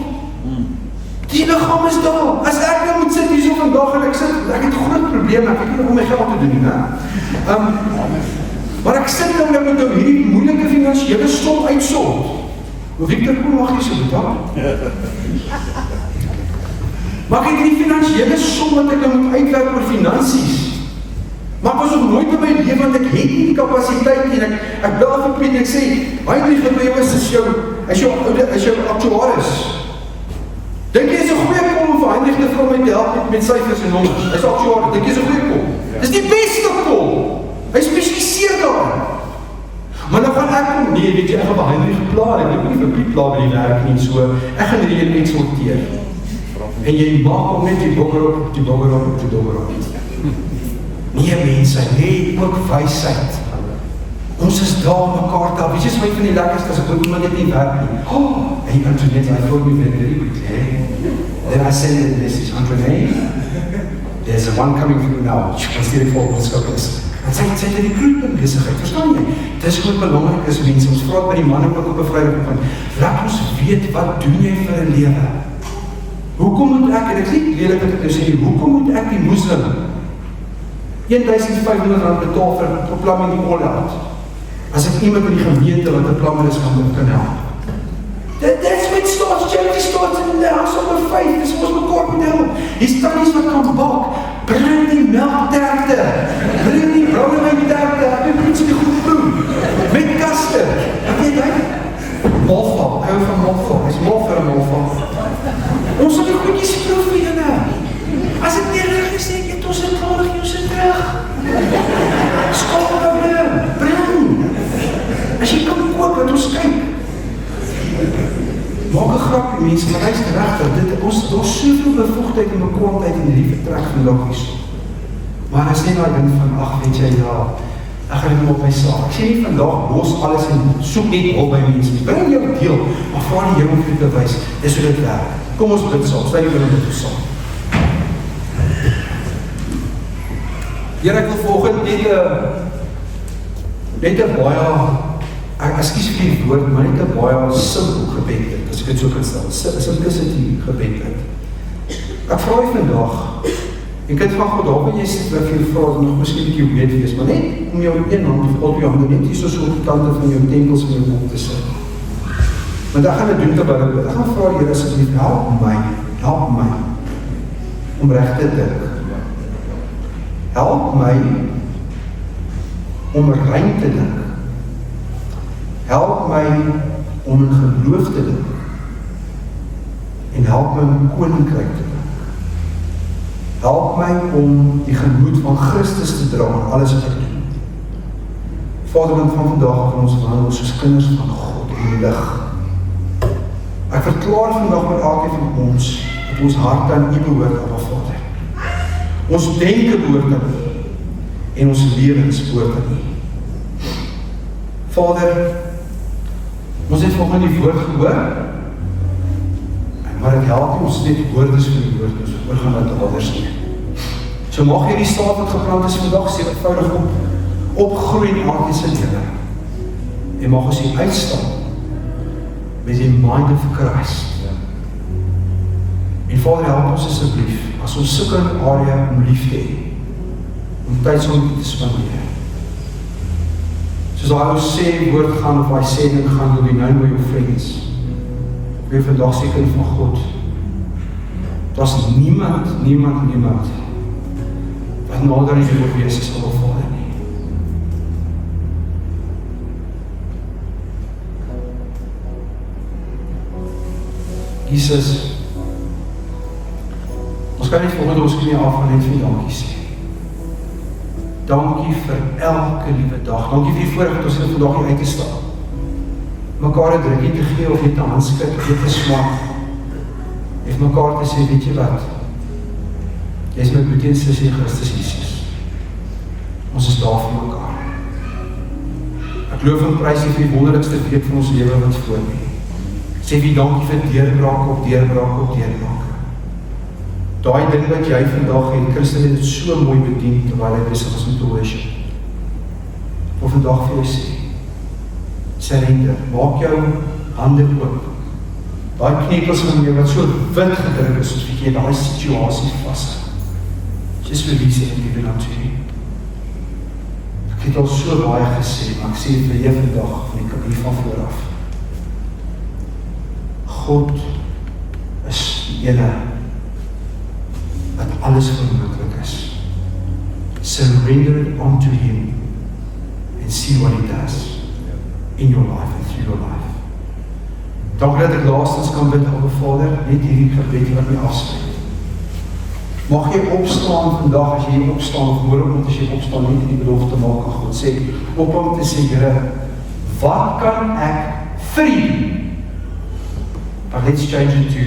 Die liggaam is daar. As ek nou moet sit hier so vandag en ek het groot probleme, ek weet nie om my geld te doen, maar ek sit nou met nou hierdie moeilike finansiële som uitsort. Victor, hoe mag jy so betaal? Maar ek het die finansiële som wat ek nou moet uitwerk oor finansies. Maar ek was nog nooit in my lewe, want ek het nie die kapasiteit nie, en ek bel vir Piet en ek sê, Heinrich Gebreus is jou actuaris. Dink jy is 'n goeie kom vir Heinrich te vra my te help met syfers en nommers? Hy is actuaris, dink jy is 'n goeie kom? Dis die beste kom. Hy spesialiseer daarin. Maar nou gaan ek kom, nee, weet jy, ek gaan by Heinrich pla, ek moet nie vir Piet pla by die werk nie, so, ek gaan hierdie net sorteer. En jy maak om net die bogger op. Nee mense, nee ook wysheid. Ons is daar om mekaar te help. Weet jy, is my van die lekkerste, as ek ook iemand net nie werk nie. Oh, hey, Antoinette, I thought you were very good, hey? Then I send the message, Antoinette, there's a one coming through now, as die volgenskap is. En sy het die recruitment besigheid, verstaan jy? Dit is goed belangrik is mense, ons vraag by die manne wat op 'n Vrydag van, laat ons weet, wat doen jy vir 'n lewe? Hoekom moet ek, en ek sê lelik wat ek nou sê, hoekom moet ek die moslim R1,500 betaal vir plumbing die all-out? As ek iemand in die gemeente wat 'n plumber is kan help. That's what starts, charity starts in the house of 5, dis ons mekaar moet help. Die studies wat kan bak, bring die melkterte, bring die brandewynterkte, ek doen iets die goed doen, met kaste, ek weet hy, malval, ek hou van malval, hy is mal vir 'n malval. Ons het die goedjies proef vir julle, as ek nie reg gesê, het ons het klarig jou sit terug, skaal bring, as jy kan koop, wat ons kyk, maak 'n grapie mense, maar hy is regtig, ons daar soveel bevoegdheid en bekwaamheid in hierdie vertrek vandag hierso. Maar as nie daai ding van, ag weet jy, ja, ek gaan dit op my saak. Ek sê nie vandag los alles en soek net op by mense. Bring jou deel, maar vra die Here om vir te wys, dis hoe dit werk. Kom ons bid saam, sluit die Here met ons saam. Here, ek wil vanoggend net 'n baie, ekskuus vir die woord, maar net 'n baie simpel gebed het, as ek dit so kan stel, 'n simplicity gebed het. Ek vra jy vandag, en kind van God, daar waar jy sit, wil ek vir jou vra, nog miskien 'n bietjie weet wees, maar net om jou een hand, of al jou hande, net hier so op die kante van jou tenkels in jou mond te sit. Want ek gaan dit doen terwyl ek bid. Ek gaan vra Here asseblief, help my, om reg te dink. Help my, om rein te dink. Help my om in geloof te dink en help my om koninkryk te dink. Help my om die gemoed van Christus te dra in alles wat ek doen. Vader, want van vandag van ons wandel soos kinders van God en lig. Ek verklaar vandag met elkeen van ons dat ons harte aan U behoort, Abba Vader. Ons denke behoort aan U en ons lewens behoort aan U. Vader, ons het vanoggend die woord gehoor, maar dit help ons net woordes van die woord, ons oorgaan na dit anders nie. So mag jy die saad wat geplant is vandag sewenvoudig opgroei in elkeen se lewe. En mag ons hier uitstaan met die mind of Christ. En Vader, help ons asseblief, as ons sukkel in 'n area om lief te hê, om tyd saam met U te spandeer. Soos hy ons sê, woord gaan, of hy sê, dit gaan, will be known by your friends. Ek weet vandag sê kind van God, daar is niemand, wat nader aan U wil wees as Abba Vader nie. Jesus, ons kan net volgende ons knie af en net vir dankie sê. Dankie vir elke liewe dag. Dankie vir die voorreg dat ons vandag hier uit te staan. Mekaar 'n drukkie te gee of net 'n handskrif te smaak.Ef mekaar te sê, weet jy wat? Jy is my broer en sussie in Christus Jesus. Ons is daar vir mekaar. Ek loof en prys U vir die wonderlikste week van ons lewe wat voor lê. Sê wie dankie vir deurbraak op deurbraak. Daai ding wat jy vandag het, Christus het dit so mooi bedien terwyl hy besig was met te worship. Of vandag vir jou sê, surrender, maak jou hande oop. Daai knepels van jou wat so wit gedruk is, soos wat jy daai situasie vas. Just release it and give it unto Him. Ek het al so baie gesê, maar ek sê vir jou vandag van die kabie van vooraf. God is die ene wat alles vermoedelijk is. Surrender it unto Him and see what He does in your life and through your life. Dank dat ek laastens kan bid, Abba Vader, net hierdie gebed wat my afsluit. Mag jy opstaan vandag, as jy opstaan, gehoor om as jy opstaan, net die belofte maak aan God, sê, op om te sê, Here, wat kan ek vir U doen? But let's change it to,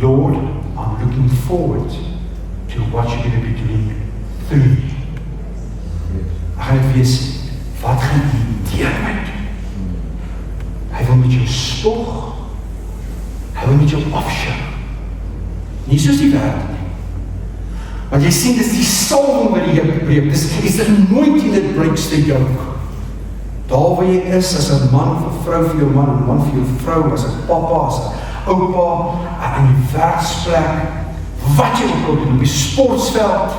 Lord, I'm looking forward to what you're going to be doing through me. Ek gaan het wees, wat gaan hy deur my doen? Hy wil met jou spog, hy wil met jou afsjou. Nie soos die wêreld nie. Want jy sien, dis die salwing wat die heup breek, dis anointing that breaks the yoke. Daar waar jy is, as 'n man of 'n vrou vir jou man, 'n man vir jou vrou, as 'n papa, as 'n oupa, aan die werksplek, wat jy ook al doen, op die sportsveld,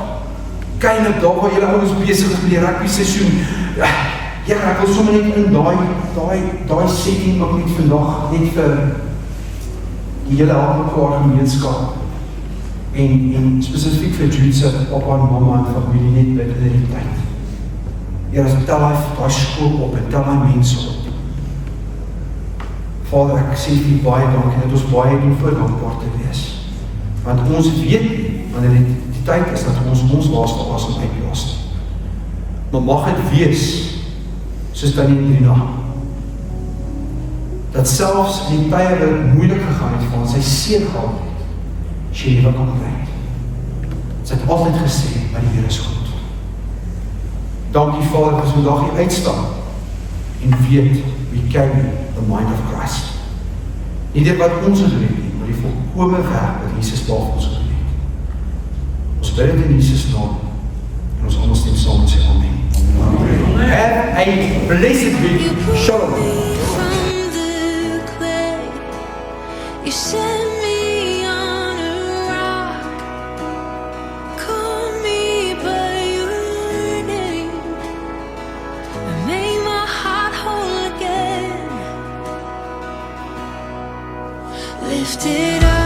kyk net daar waar julle ouens besig is met die rugby seisoen. Ja, ek wil sommer net in daai setting ook net vandag, net vir die hele Help gemeenskap, en spesifiek vir Jude se papa en mamma en familie net bid in die tyd. Here, as tel daai skool op, en tel daai mense op. Vader, ek sê vir baie dankie, dat ons baie doen voor dankbaar te wees. Want ons weet nie, wanneer die tyd is, dat ons laaste asem uitblaas nie. Maar mag het wees, soos dan in Rina, dat selfs in die tye wat het moeilik gegaan het, van sy seer gehad het, sy lewe kan bly. Sy het altyd gesê, maar die Here is goed. Dankie Vader, dat ons vandag hier uitstaan, en weet, we carry the mind of Christ. Nie dit wat ons gedoen het nie, maar die volkome werk wat Jesus daar vir ons gedoen het. Ons bid dit in Jesus naam, en ons almal stem saam en sê amen. Amen. Have a blessed week. Shalom. You set me on a rock, call me by your name, and make my heart whole again. Lift it up.